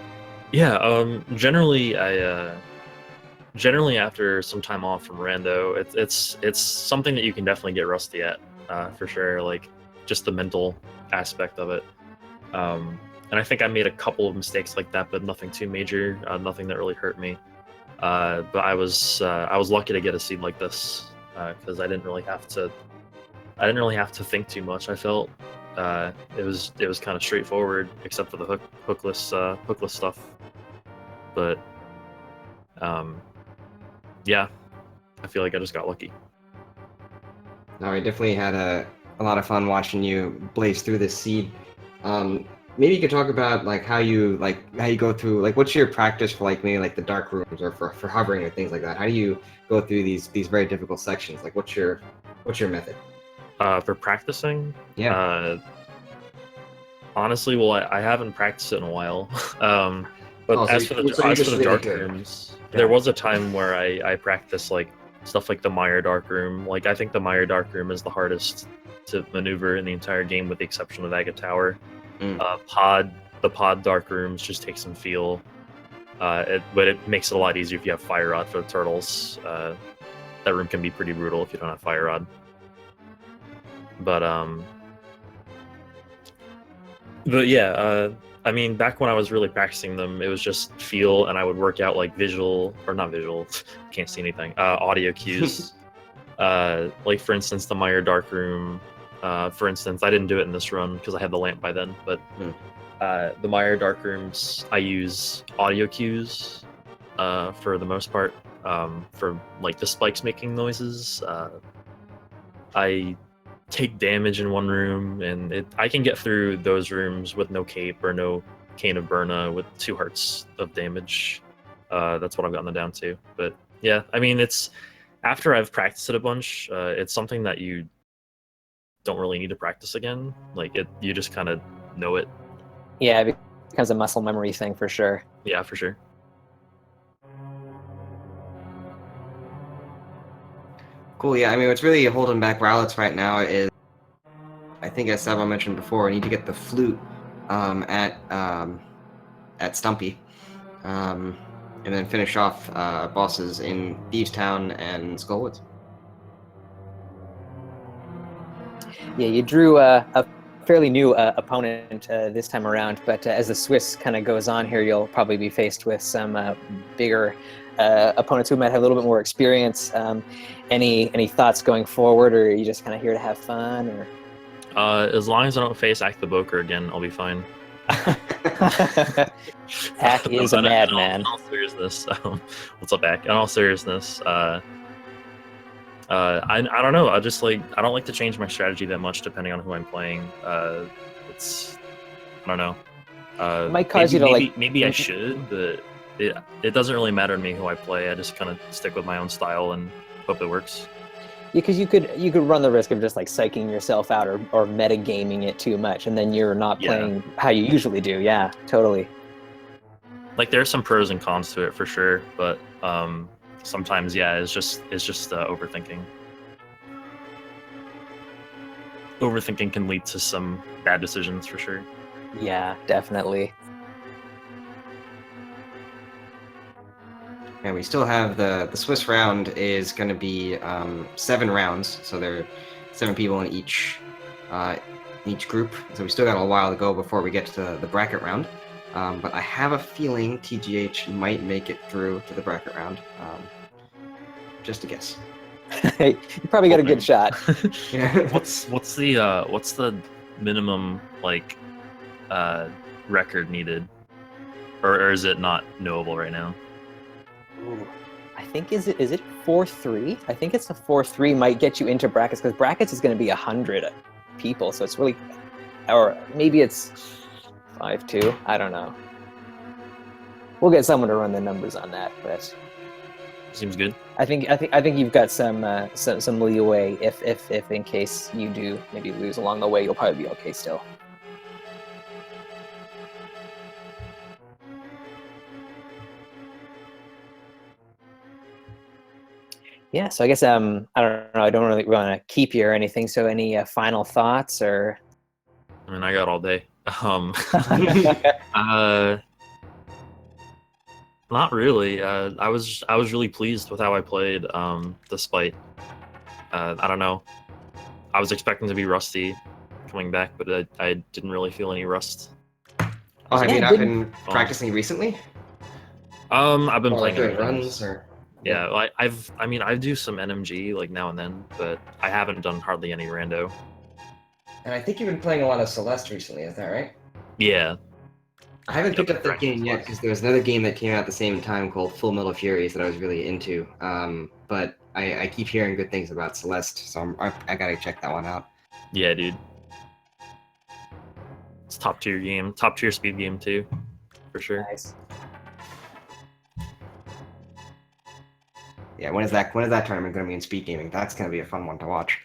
Yeah, generally after some time off from rando, it's something that you can definitely get rusty at, for sure. Like just the mental aspect of it. And I think I made a couple of mistakes like that, but nothing too major, nothing that really hurt me. But I was lucky to get a seed like this, because I didn't really have to think too much. I felt it was kind of straightforward, except for the hookless stuff. But yeah, I feel like I just got lucky. No, I definitely had a lot of fun watching you blaze through this seed. Maybe you could talk about like how you go through, like, what's your practice for like maybe like the dark rooms or for hovering or things like that. How do you go through these very difficult sections? Like what's your method? For practicing? Yeah. Honestly, well, I haven't practiced it in a while. But as for the dark rooms, there was a time where I practiced like stuff like the Meyer Dark Room. Like I think the Meyer Dark Room is the hardest to maneuver in the entire game, with the exception of Agate Tower. The the pod dark rooms just take some feel. But it makes it a lot easier if you have Fire Rod for the turtles. That room can be pretty brutal if you don't have Fire Rod. But yeah, I mean, back when I was really practicing them, it was just feel, and I would work out like not visual, can't see anything, audio cues. Like for instance, the Meyer Dark Room. For instance, I didn't do it in this run because I had the lamp by then, but the Meyer Dark Rooms, I use audio cues for the most part. For like the spikes making noises. I take damage in one room, and I can get through those rooms with no cape or no Cane of Burna with 2 hearts of damage. That's what I've gotten it down to. But yeah, I mean, it's after I've practiced it a bunch, it's something that you don't really need to practice again. Like you just kind of know it. Yeah, it becomes a muscle memory thing for sure. Yeah, for sure. Cool, yeah. I mean, what's really holding back Rowlets right now is, I think as Sabo mentioned before, we need to get the flute at Stumpy, and then finish off bosses in Thieves Town and Skullwoods. Yeah, you drew a fairly new opponent this time around, but as the Swiss kind of goes on here, you'll probably be faced with some bigger opponents who might have a little bit more experience. Any thoughts going forward, or are you just kind of here to have fun? Or As long as I don't face Act the Boker again, I'll be fine. Ack is a madman. In all seriousness, what's up, Ack? In all seriousness, I don't know. I don't like to change my strategy that much depending on who I'm playing. I don't know. It might cause you to maybe I should, but it doesn't really matter to me who I play. I just kind of stick with my own style and hope it works. Yeah, because you could run the risk of just like psyching yourself out or metagaming it too much, and then you're not playing how you usually do. Yeah, totally. Like there's some pros and cons to it for sure, but sometimes it's just overthinking. Overthinking can lead to some bad decisions for sure. Yeah, definitely. And we still have the Swiss round is going to be 7 rounds, so there are 7 people in each group. So we still got a while to go before we get to the bracket round. But I have a feeling TGH might make it through to the bracket round. Just a guess. You probably got a good shot. Yeah. What's the minimum record needed, or is it not knowable right now? Ooh, I think is it 4-3? I think it's a 4-3 might get you into brackets, because brackets is going to be 100 people, so it's really, or maybe it's 5-2. I don't know. We'll get someone to run the numbers on that, but seems good. I think you've got some leeway if in case you do maybe lose along the way, you'll probably be okay still. Yeah, so I guess I don't know. I don't really want to keep you or anything. So any final thoughts or? I mean, I got all day. Not really. I was really pleased with how I played, despite I don't know. I was expecting to be rusty coming back, but I didn't really feel any rust. Oh, have you not been practicing recently? I've been playing doing runs or. Yeah, I do some NMG like now and then, but I haven't done hardly any rando. And I think you've been playing a lot of Celeste recently, is that right? Yeah. I haven't picked up that game yet because there was another game that came out at the same time called Full Metal Furies that I was really into. But I keep hearing good things about Celeste, so I gotta check that one out. Yeah, dude. It's top tier game, top tier speed game too, for sure. Nice. Yeah, when is that tournament going to be in speed gaming? That's going to be a fun one to watch.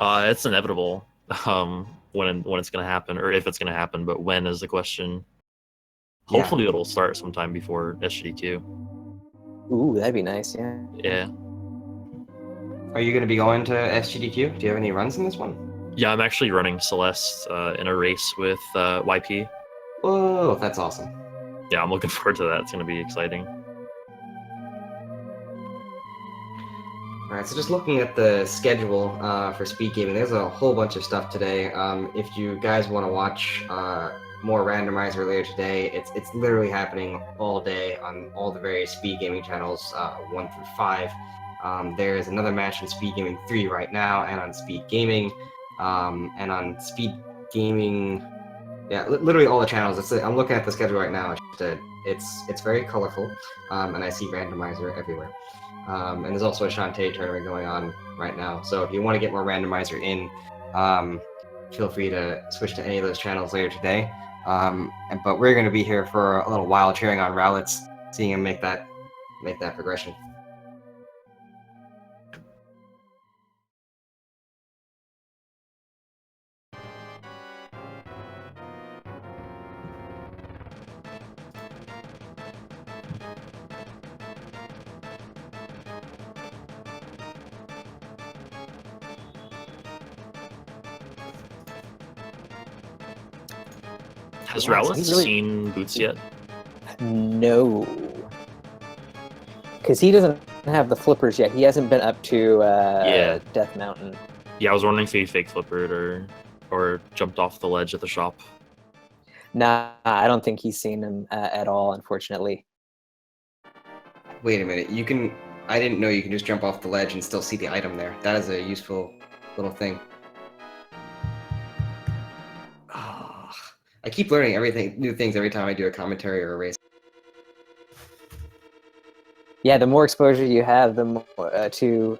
It's inevitable. When it's going to happen, or if it's going to happen, but when is the question. Hopefully it'll start sometime before SGDQ. Ooh, that'd be nice. Yeah. Yeah. Are you going to be going to SGDQ? Do you have any runs in this one? Yeah, I'm actually running Celeste in a race with YP. Oh, that's awesome. Yeah, I'm looking forward to that. It's going to be exciting. All right, so just looking at the schedule for speed gaming, there's a whole bunch of stuff today. If you guys want to watch more Randomizer later today, it's literally happening all day on all the various speed gaming channels, 1 through 5. There is another match in Speed Gaming 3 right now, and on Speed Gaming, and on Speed Gaming, yeah, literally all the channels. I'm looking at the schedule right now. It's very colorful, and I see Randomizer everywhere. And there's also a Shantae tournament going on right now. So if you want to get more Randomizer in, feel free to switch to any of those channels later today. But we're going to be here for a little while cheering on Rowlets, seeing him make that progression. Has Yeah, so Rowlets he really- seen Boots yet? No, because he doesn't have the flippers yet. He hasn't been up to Yeah. Death Mountain. Yeah, I was wondering if he fake flippered or jumped off the ledge at the shop. Nah, I don't think he's seen him at all, unfortunately. Wait a minute, I didn't know you can just jump off the ledge and still see the item there. That is a useful little thing. Oh, I keep learning new things every time I do a commentary or a race. Yeah, the more exposure you have, the more to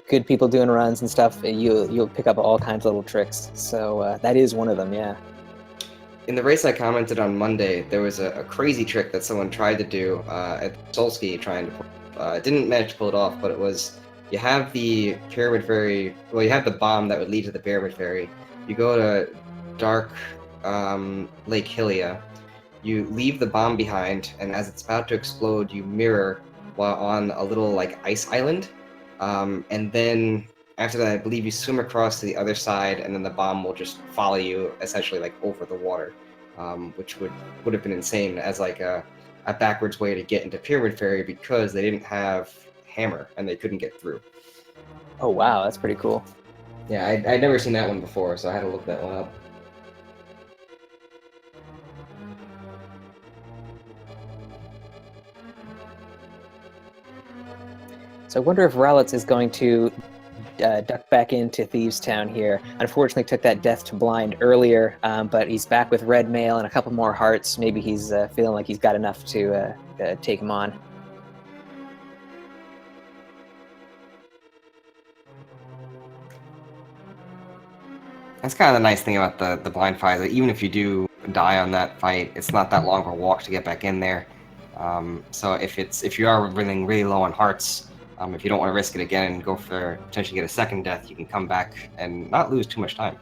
good people doing runs and stuff, you'll pick up all kinds of little tricks. So that is one of them. Yeah. In the race I commented on Monday, there was a crazy trick that someone tried to do at Solski, didn't manage to pull it off, but it was, you have the Pyramid Ferry, well, you have the bomb that would lead to the Pyramid Ferry. You go to Dark Lake Hylia, you leave the bomb behind, and as it's about to explode, you mirror while on a little like ice island, and then after that, I believe you swim across to the other side, and then the bomb will just follow you essentially like over the water, which would have been insane as like a backwards way to get into Pyramid Ferry because they didn't have hammer and they couldn't get through. Oh wow, that's pretty cool. Yeah, I'd never seen that one before, so I had to look that one up. So I wonder if Rowlets is going to duck back into Thieves Town here. Unfortunately, took that death to blind earlier, but he's back with red mail and a couple more hearts. Maybe he's feeling like he's got enough to take him on. That's kind of the nice thing about the blind fight, that even if you do die on that fight, it's not that long of a walk to get back in there. So if you are running really low on hearts, if you don't want to risk it again and go for potentially get a second death, you can come back and not lose too much time.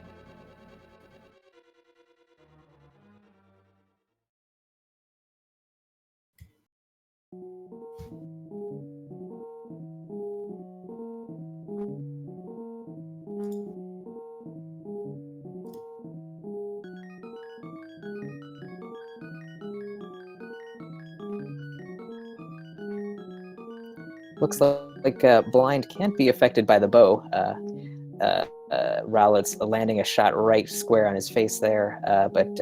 Looks like blind can't be affected by the bow. Rowlets landing a shot right square on his face there, but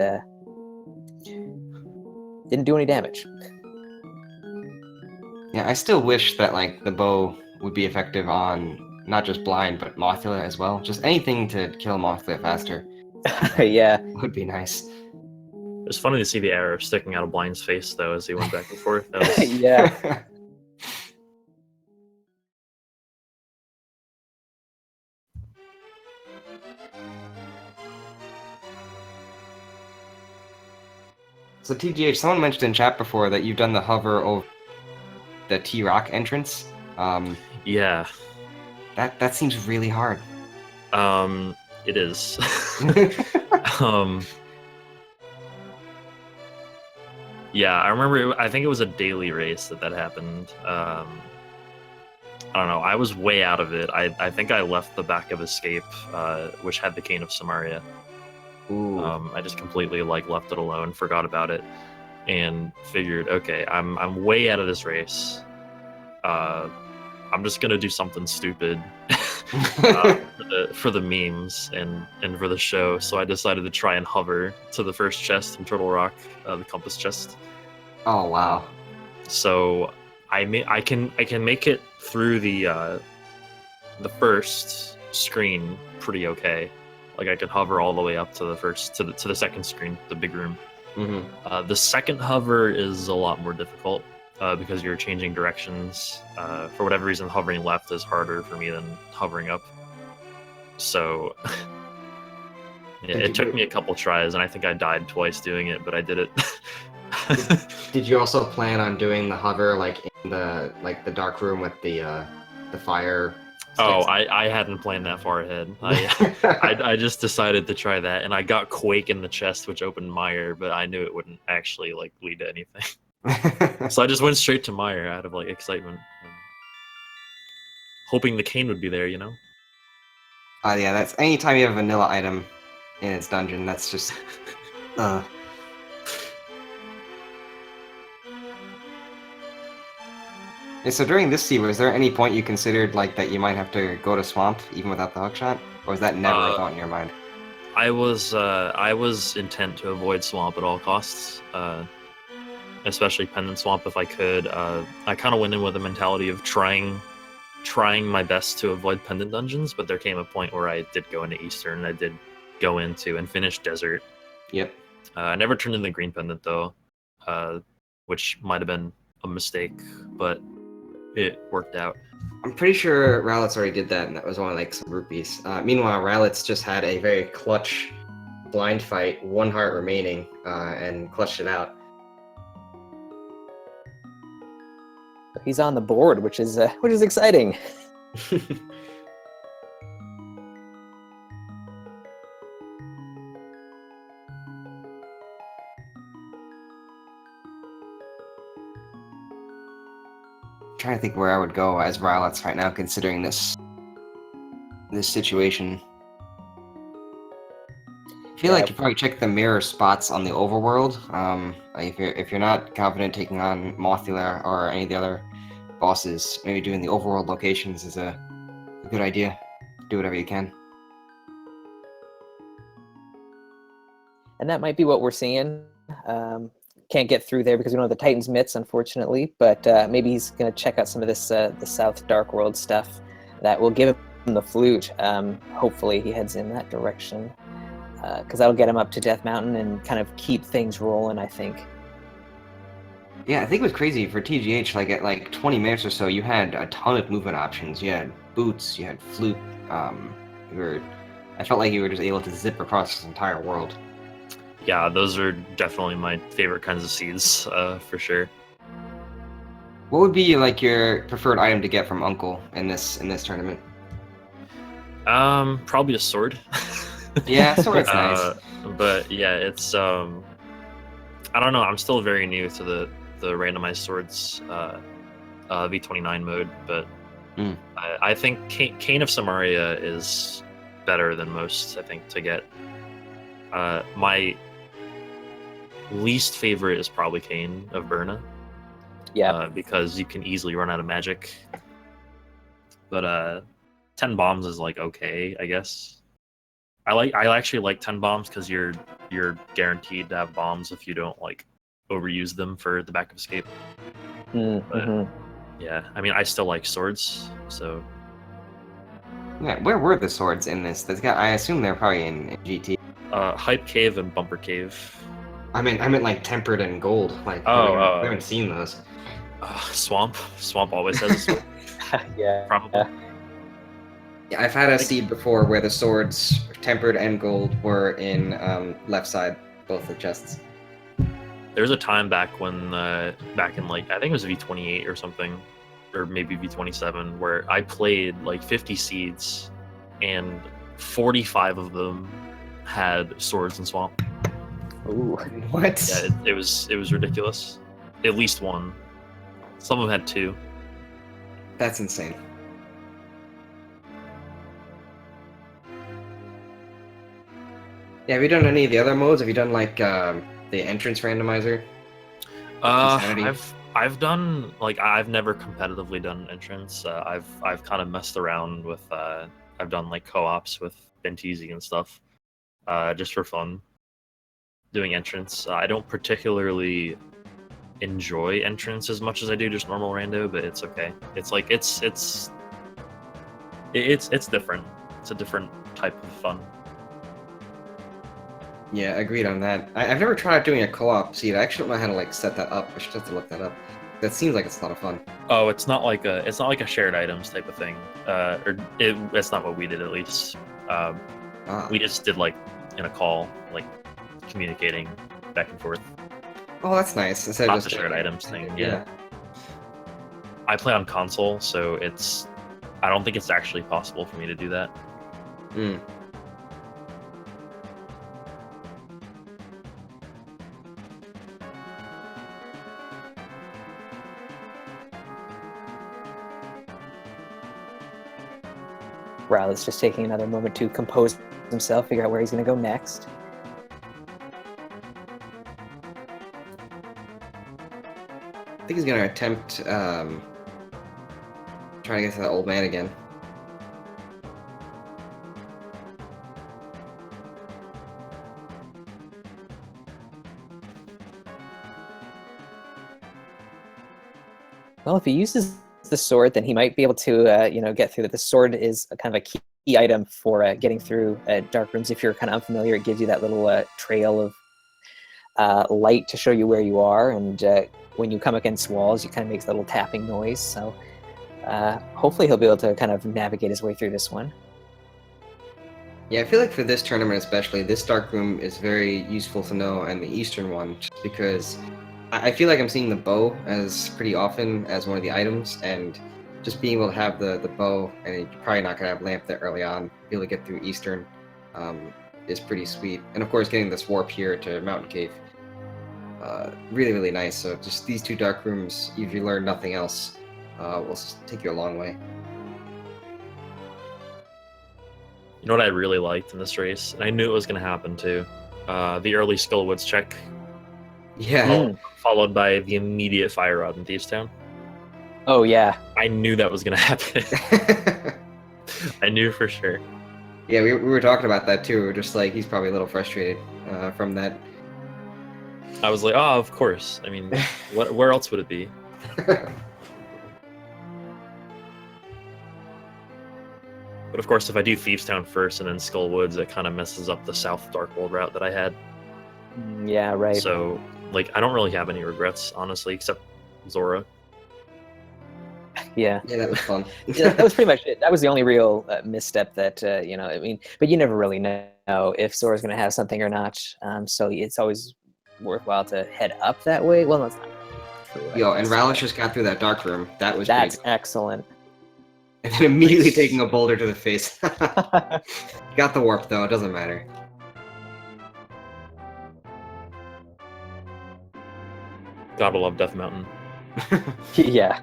didn't do any damage. Yeah, I still wish that like the bow would be effective on not just blind but Mothula as well. Just anything to kill Mothula faster Yeah. would be nice. It was funny to see the arrow sticking out of Blind's face, though, as he went back and forth. That was... Yeah. So TGH, someone mentioned in chat before that you've done the hover over the T-Rock entrance. Yeah. That seems really hard. It is. Yeah, I remember. I think it was a daily race that happened. I don't know. I was way out of it. I think I left the back of Escape, which had the Cane of Samaria. Ooh. I just completely like left it alone, forgot about it, and figured, okay, I'm way out of this race. I'm just gonna do something stupid for the memes and for the show. So I decided to try and hover to the first chest in Turtle Rock, the compass chest. Oh wow. So I can make it through the first screen pretty okay. Like I can hover all the way up to the second screen, the big room. Mm-hmm. The second hover is a lot more difficult because you're changing directions. For whatever reason, hovering left is harder for me than hovering up. So it took me a couple tries, and I think I died twice doing it, but I did it. Did you also plan on doing the hover like in the dark room with the fire? Oh, sticks? I hadn't planned that far ahead. I just decided to try that, and I got Quake in the chest, which opened Mire, but I knew it wouldn't actually like lead to anything. So I just went straight to Mire out of like excitement, hoping the cane would be there, you know. Yeah, that's anytime you have a vanilla item in its dungeon, that's just Yeah, so during this sea, was there any point you considered like that you might have to go to swamp even without the hookshot? Or was that never a thought in your mind? I was intent to avoid swamp at all costs, especially pendant swamp if I could. I kind of went in with a mentality of trying my best to avoid pendant dungeons, but there came a point where I did go into Eastern. I did go into and finish Desert. Yep. I never turned in the green pendant though, which might have been a mistake, but it worked out. I'm pretty sure Rowlets already did that, and that was only like some rupees. Meanwhile, Rowlets just had a very clutch blind fight, 1 heart remaining, and clutched it out. He's on the board, which is exciting. Trying to think where I would go as Rowlets right now, considering this situation. I feel like you probably check the mirror spots on the overworld. If you're not confident taking on Mothula or any of the other bosses, maybe doing the overworld locations is a good idea. Do whatever you can. And that might be what we're seeing. Can't get through there because we don't have the Titan's mitts, unfortunately. But maybe he's going to check out some of this the South Dark World stuff that will give him the flute. Hopefully, he heads in that direction because that'll get him up to Death Mountain and kind of keep things rolling, I think. Yeah, I think it was crazy for TGH. Like at like 20 minutes or so, you had a ton of movement options. You had boots, you had flute. I felt like you were just able to zip across this entire world. Yeah, those are definitely my favorite kinds of seeds, for sure. What would be like your preferred item to get from Uncle in this tournament? Probably a sword. Yeah, sword's nice. But yeah, it's I don't know. I'm still very new to the randomized swords V29 mode, but I think Cane of Samaria is better than most. I think to get. My least favorite is probably Cane of Burna. Yeah. Because you can easily run out of magic. But 10 bombs is like okay, I guess. I actually like 10 bombs because you're guaranteed to have bombs if you don't like overuse them for the backup escape. But, yeah, I mean I still like swords, so. Yeah, where were the swords in this? I assume they're probably in GT. Hype Cave and Bumper Cave. I meant like tempered and gold. Like I haven't seen those. Swamp always has a sword. Yeah, probably. Yeah, I've had a seed before where the swords, tempered and gold, were in left side, both the chests. There was a time back when, back in like I think it was V28 or something, or maybe V27, where I played like 50 seeds, and 45 of them had swords and swamp. Ooh. What? Yeah, it was ridiculous. At least one. Some of them had 2. That's insane. Yeah, have you done any of the other modes? Have you done like the entrance randomizer? Insanity? I've done like I've never competitively done entrance. I've kind of messed around with. I've done like co-ops with Bentisi and stuff, just for fun. Doing entrance, I don't particularly enjoy entrance as much as I do just normal rando, but it's okay. It's like it's different. It's a different type of fun. Yeah, agreed on that. I've never tried doing a co-op seed. I actually don't know how to like set that up. I should have to look that up. That seems like it's a lot of fun. Oh, it's not like a shared items type of thing. It's not what we did at least. We just did like in a call, like communicating back and forth. Oh, that's nice. Instead of Not just the shared items thing. Yeah. Yeah. I play on console, so I don't think it's actually possible for me to do that. Mm. Rowlet's just taking another moment to compose himself, figure out where he's going to go next. I think he's gonna attempt trying to get to that old man again. Well, if he uses the sword, then he might be able to, get through that. The sword is a kind of a key item for getting through dark rooms. If you're kind of unfamiliar, it gives you that little trail of light to show you where you are, and when you come against walls, you kind of makes a little tapping noise. So hopefully he'll be able to kind of navigate his way through this one. Yeah, I feel like for this tournament especially, this dark room is very useful to know, and the eastern one, just because I feel like I'm seeing the bow as pretty often as one of the items, and just being able to have the bow, and you're probably not going to have lamp that early on, be able to get through eastern is pretty sweet. And of course, getting this warp here to Mountain Cave, really, really nice. So just these two dark rooms, if you learn nothing else, will take you a long way. You know what I really liked in this race, and I knew it was going to happen too. The early Skullwoods check, Yeah. followed by the immediate fire rod in Thievestown. Oh yeah. I knew that was going to happen. I knew for sure. Yeah, we were talking about that too. We were just like, he's probably a little frustrated from that. I was like, oh, of course. I mean, where else would it be? But of course, if I do Thievestown first and then Skullwoods, it kind of messes up the South Darkworld route that I had. Yeah, right. So, like, I don't really have any regrets, honestly, except Zora. Yeah. Yeah, that was fun. Yeah, that was pretty much it. That was the only real misstep that, I mean, but you never really know if Zora's going to have something or not. So it's always worthwhile to head up that way. Well, that's not true. Yo, and Ralish just got through that dark room. That's That's pretty excellent. And then immediately Nice. taking a boulder to the face. Got the warp though, it doesn't matter. Gotta love Death Mountain. Yeah.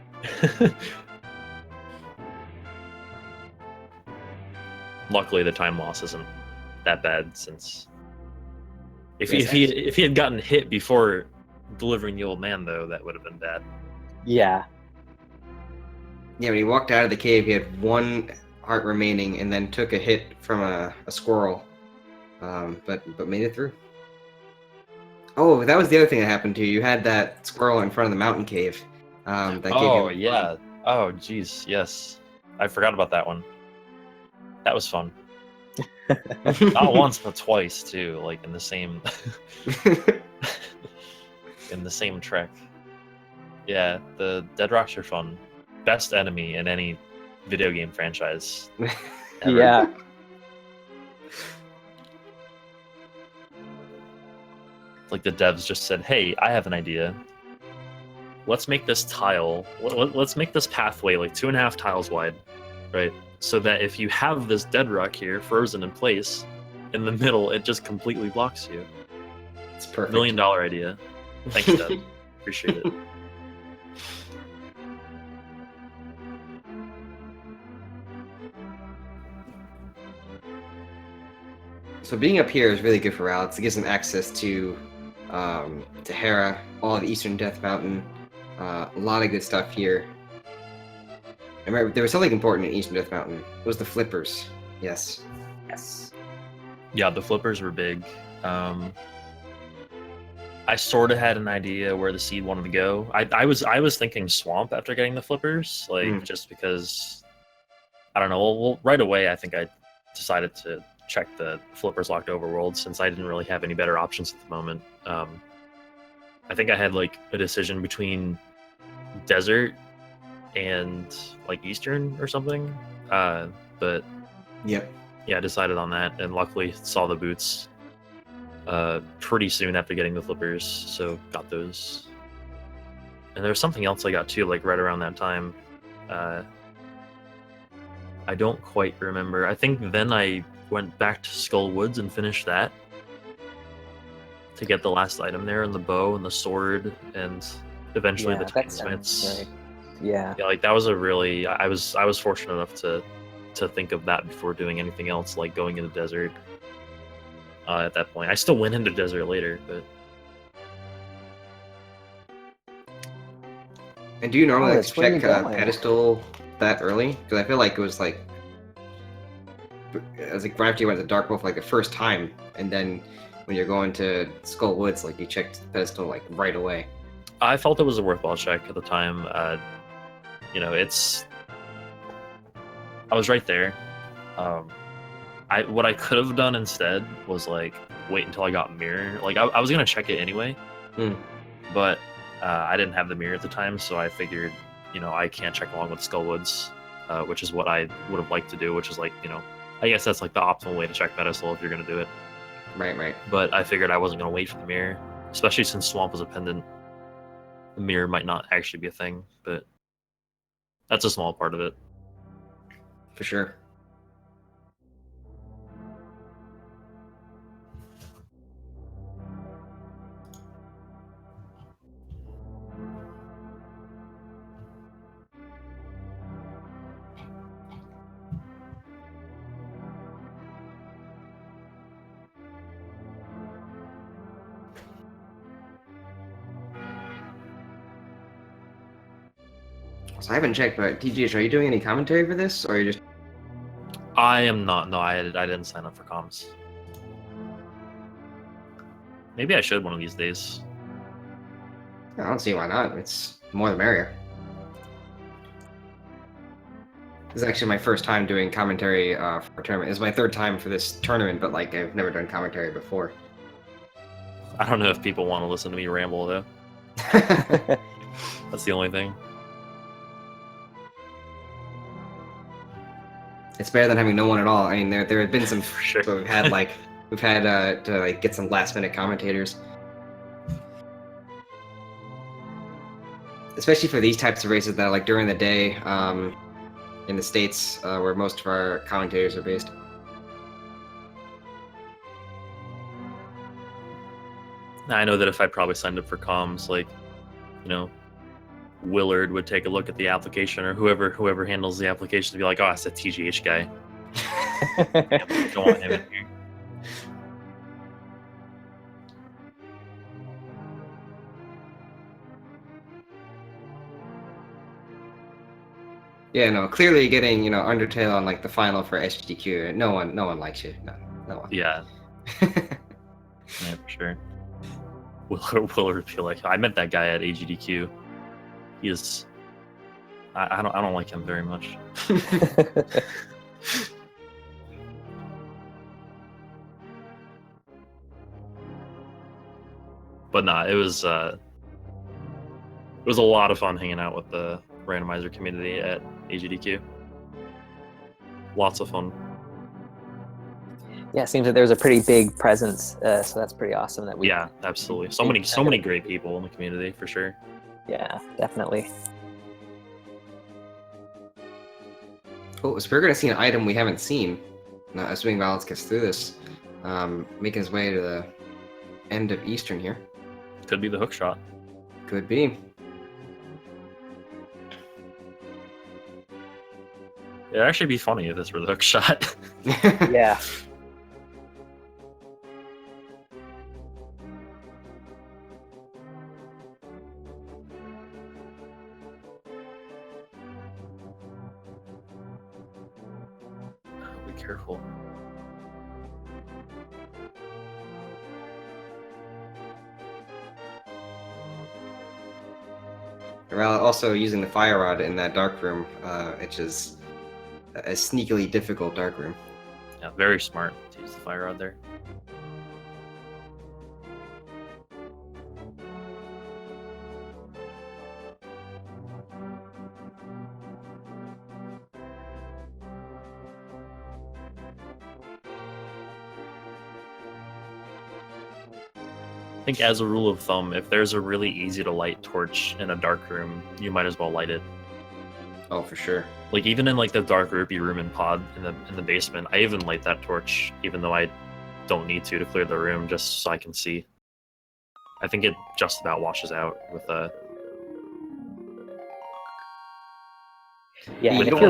Luckily, the time loss isn't that bad, since if he had gotten hit before delivering the old man, though, that would have been bad. Yeah. Yeah, when he walked out of the cave, he had one heart remaining, and then took a hit from a squirrel, but made it through. Oh, that was the other thing that happened to you. You had that squirrel in front of the mountain cave. That gave Oh you yeah. Oh jeez, yes. I forgot about that one. That was fun. Not once, but twice too. Like in the same in the same trek. Yeah, the Dead Rocks are fun. Best enemy in any video game franchise. Ever. Yeah. Like the devs just said, "Hey, I have an idea. Let's make this tile. Let's make this pathway like 2.5 tiles wide, right? So that if you have this dead rock here frozen in place, in the middle, it just completely blocks you." It's perfect. $1 million idea. Thanks, Dev. Appreciate it. So being up here is really good for Rowlets. It gives them access to Hera, all of Eastern Death Mountain, a lot of good stuff here. I remember there was something important in Eastern Death Mountain. It was the flippers. Yes. Yes. Yeah, the flippers were big. I sort of had an idea where the seed wanted to go. I was thinking swamp after getting the flippers, like just because I don't know. Well, right away I think I decided to check the flippers locked overworld since I didn't really have any better options at the moment. I think I had like a decision between desert and like eastern or something. But Yep. yeah, I decided on that, and luckily saw the boots pretty soon after getting the flippers, so got those. And there was something else I got too, like right around that time. I don't quite remember. I think then I went back to Skull Woods and finished that to get the last item there, and the bow and the sword, and eventually the that sounds Titandsmiths. right. Yeah. Yeah, like that was a really. I was fortunate enough to think of that before doing anything else, like going in the desert. At that point, I still went into desert later, but. And do you normally like to where you check going? pedestal that early? Because I feel like it was like right after you went to Dark Wolf like the first time, and then when you're going to Skull Woods, like you checked the pedestal like right away. I felt it was a worthwhile check at the time. I was right there. What I could have done instead was like wait until I got mirror. Like I was gonna check it anyway, but I didn't have the mirror at the time, so I figured, I can't check along with Skullwoods, which is what I would have liked to do. Which is like, I guess that's like the optimal way to check pedestal if you're gonna do it. Right. But I figured I wasn't gonna wait for the mirror, especially since Swamp was a pendant. The mirror might not actually be a thing, but that's a small part of it. For sure. So I haven't checked, but TGH, are you doing any commentary for this, or are you just? I am not. No, I didn't sign up for comms. Maybe I should one of these days. I don't see why not. It's more the merrier. This is actually my first time doing commentary for a tournament. This is my third time for this tournament, but like I've never done commentary before. I don't know if people want to listen to me ramble though. That's the only thing. It's better than having no one at all. I mean, there have been some Sure. but we've had to like get some last minute commentators, especially for these types of races that are like during the day in the States where most of our commentators are based. I know that if I probably signed up for comms, like, Willard would take a look at the application, or whoever handles the application to be like, oh, that's a TGH guy. Don't want him in here. Yeah, no, clearly getting Undertale on like the final for SGDQ. No one likes you. No one. Yeah. Yeah, for sure. Willard would be like, I met that guy at AGDQ. He is. I don't like him very much. But nah, it was a lot of fun hanging out with the randomizer community at AGDQ. Lots of fun. Yeah, it seems that there's a pretty big presence, so that's pretty awesome that we. Yeah, absolutely. So many great people in the community for sure. Yeah, definitely. Cool. So we're gonna see an item we haven't seen. Now, assuming Valence gets through this, making his way to the end of Eastern here. Could be the hook shot. Could be. It'd actually be funny if this were the hook shot. Yeah. be careful. Well, also using the fire rod in that dark room, which is a sneakily difficult dark room. Yeah, very smart to use the fire rod there. I think as a rule of thumb, if there's a really easy to light torch in a dark room, you might as well light it. Oh, for sure. Like even in like the dark rupee room in pod in the basement, I even light that torch even though I don't need to clear the room just so I can see. I think it just about washes out with Yeah, You and don't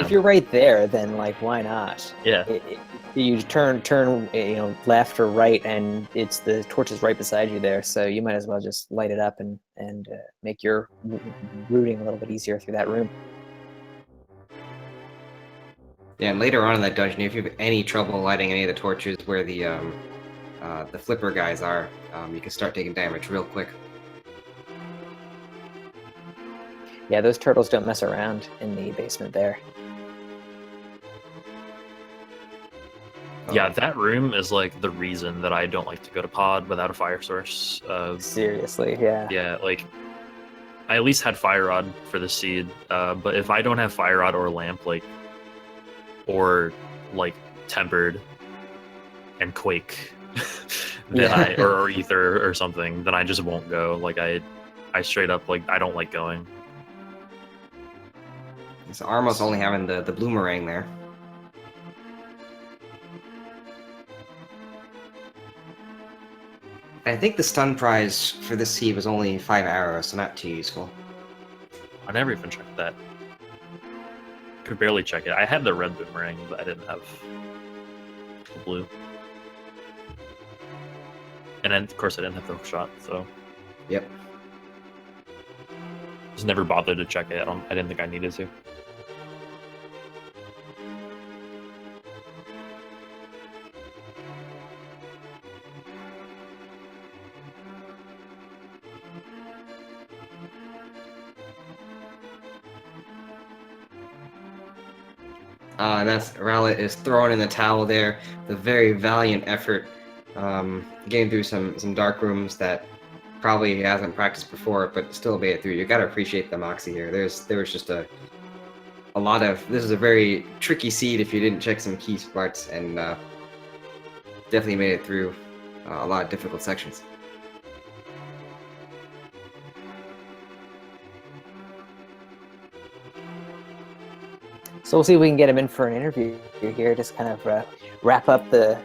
if you're right there, then like why not? Yeah. You turn left or right, and the torch is right beside you there, so you might as well just light it up and make your routing a little bit easier through that room. Yeah, and later on in that dungeon, if you have any trouble lighting any of the torches where the flipper guys are, you can start taking damage real quick. Yeah, those turtles don't mess around in the basement there. Yeah, that room is like the reason that I don't like to go to pod without a fire source. Seriously, yeah. Yeah, like I at least had fire rod for the seed, but if I don't have fire rod or lamp, or tempered and quake, then or ether or something, then I just won't go. Like I straight up I don't like going. So Armos only having the bloomerang there. I think the stun prize for this seed was only 5 arrows, so not too useful. I never even checked that. Could barely check it. I had the red boomerang, but I didn't have the blue. And then, of course, I didn't have the hook shot, so... Yep. Just never bothered to check it. I didn't think I needed to. And that's Rowlet is throwing in the towel there. The very valiant effort, getting through some dark rooms that probably he hasn't practiced before, but still made it through. You gotta appreciate the moxie here. There was just a lot of. This is a very tricky seed if you didn't check some key parts, and definitely made it through a lot of difficult sections. So we'll see if we can get him in for an interview here. Just kind of wrap up the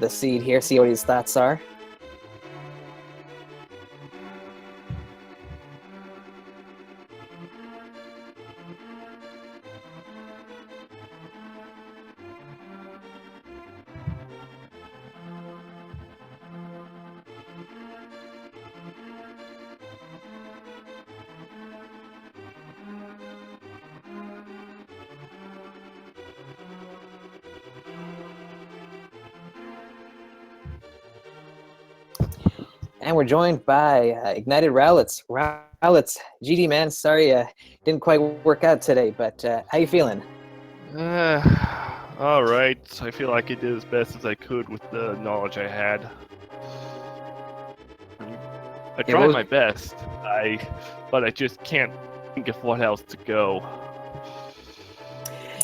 seed here, see what his thoughts are. And we're joined by IgnitedRowlets. Rowlets, GD man, sorry didn't quite work out today, but how you feeling? All right. I feel like I did as best as I could with the knowledge I had. I tried my best, but I just can't think of what else to go.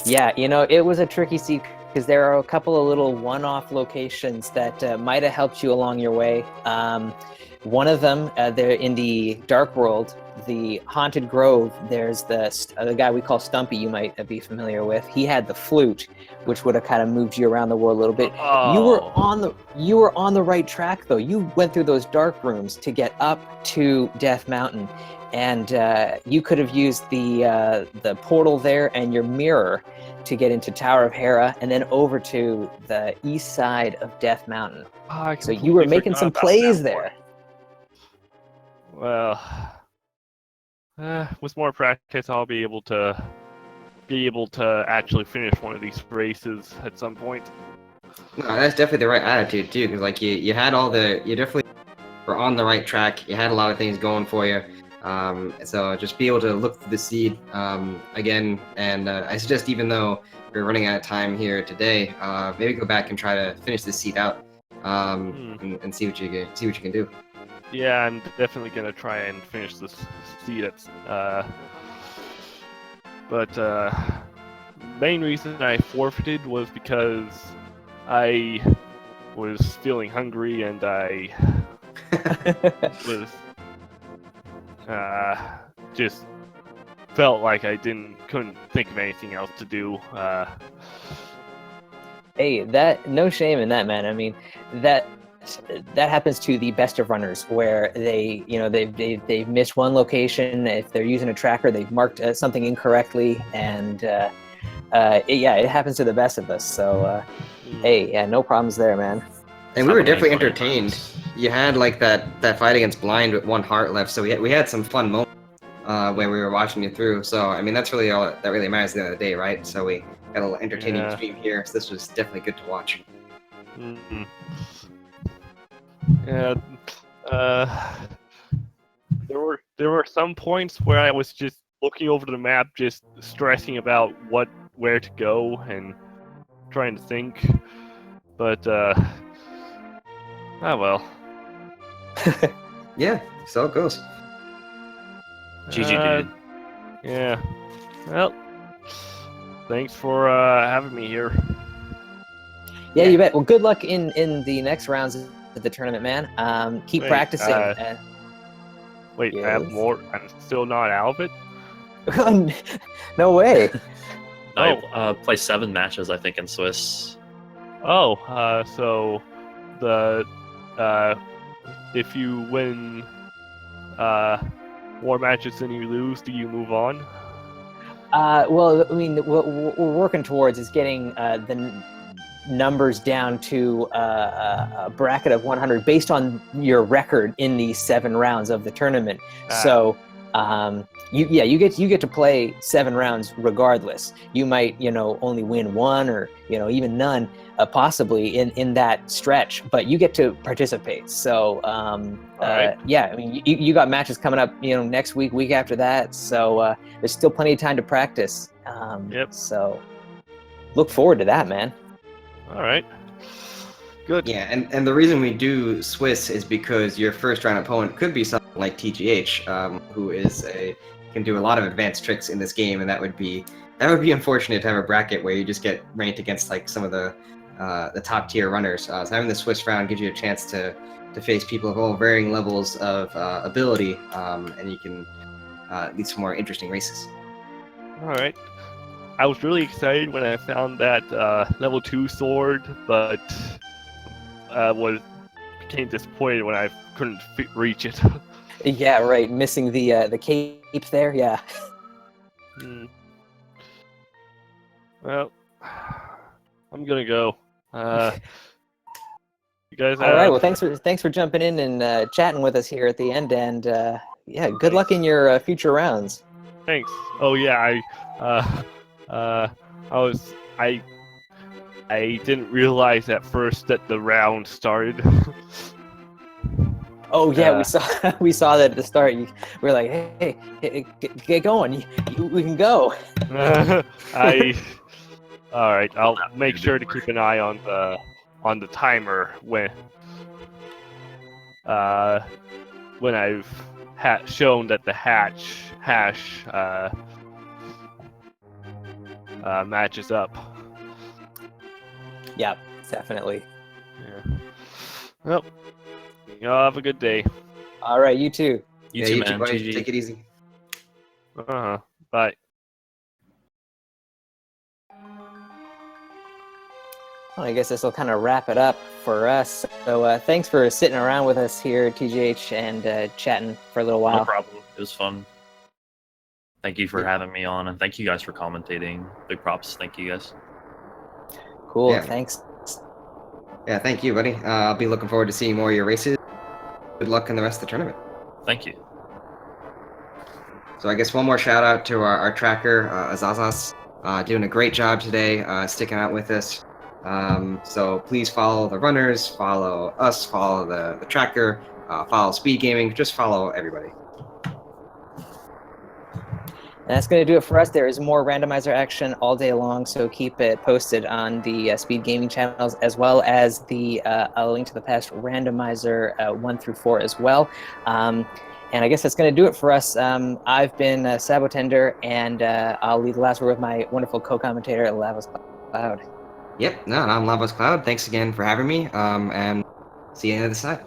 Yeah, it was a tricky seed because there are a couple of little one-off locations that might have helped you along your way. One of them, there in the Dark World, the Haunted Grove, there's the guy we call Stumpy, you might be familiar with. He had the flute, which would have kind of moved you around the world a little bit. Oh. You were on the right track, though. You went through those dark rooms to get up to Death Mountain, and you could have used the portal there and your mirror to get into Tower of Hera and then over to the east side of Death Mountain. So you were making some plays there. Well, with more practice, I'll be able to be able to actually finish one of these races at some point. No, that's definitely the right attitude too, because like you had you definitely were on the right track. You had a lot of things going for you. So just be able to look through the seed again, and I suggest, even though we're running out of time here today, maybe go back and try to finish this seed out, and see what you can do. Yeah, I'm definitely gonna try and finish this seed. But main reason I forfeited was because I was feeling hungry and I was just felt like I couldn't think of anything else to do. Hey, no shame in that, man. I mean, that happens to the best of runners, where they've missed one location. If they're using a tracker, they've marked something incorrectly, and it happens to the best of us. So, hey, yeah, no problems there, man. And we were definitely entertained. You had like that fight against Blind with one heart left, so we had some fun moments when we were watching you through. So I mean, that's really all that really matters at the end of the day, right? So we got a little entertaining stream here, so this was definitely good to watch. Mm-hmm. Yeah. There were some points where I was just looking over the map, just stressing about where to go and trying to think. But well. Yeah, so it goes. GG, dude. Yeah. Well, thanks for having me here. Yeah, you bet. Well, good luck in the next rounds of the tournament, man. Keep practicing. Wait, yes. I have more. I'm still not out of it? No way. I play 7 matches, I think, in Swiss. Oh, so if you win more matches than you lose, do you move on? Well, I mean, what we're working towards is getting the numbers down to a bracket of 100 based on your record in the 7 rounds of the tournament. So you get to play 7 rounds regardless. You might only win 1 or even none possibly in that stretch, but you get to participate. So right. yeah, I mean you got matches coming up next week after that, so there's still plenty of time to practice. Yep. So look forward to that, man. All right. Good. Yeah, and the reason we do Swiss is because your first round opponent could be something like TGH, who can do a lot of advanced tricks in this game, and that would be unfortunate to have a bracket where you just get ranked against like some of the top tier runners. So having the Swiss round gives you a chance to face people of all varying levels of ability, and you can lead some more interesting races. All right. I was really excited when I found that level 2 sword, but became disappointed when I couldn't reach it. Yeah, right. Missing the cape there. Yeah. Well, I'm gonna go. You guys. All right. Well, thanks for jumping in and chatting with us here at the end. And yeah, good luck in your future rounds. Thanks. Oh yeah, I didn't realize at first that the round started. Oh yeah, we saw that at the start. We were like, hey, get going. We can go. All right. I'll make sure to keep an eye on the timer when I've shown that the hash matches up. Yeah, definitely. Yeah. Well, y'all have a good day. All right, you too. You too, man. GG. Take it easy. Bye. Well, I guess this will kind of wrap it up for us. So thanks for sitting around with us here, TGH, and chatting for a little while. No problem. It was fun. Thank you for having me on, and thank you guys for commentating. Big props. Thank you guys. Cool. Yeah. Thanks. Yeah, thank you, buddy. I'll be looking forward to seeing more of your races. Good luck in the rest of the tournament. Thank you. So I guess one more shout out to our tracker, Azazas. doing a great job today, sticking out with us. So please follow the runners, follow us, follow the tracker, follow Speed Gaming, just follow everybody. And that's going to do it for us. There is more randomizer action all day long, so keep it posted on the Speed Gaming channels, as well as the a link to the past randomizer 1 through 4 as well. And I guess that's going to do it for us. I've been Sabotender, and I'll leave the last word with my wonderful co-commentator, Lavos Cloud. Yep, no, I'm Lavos Cloud. Thanks again for having me, and see you on the other side.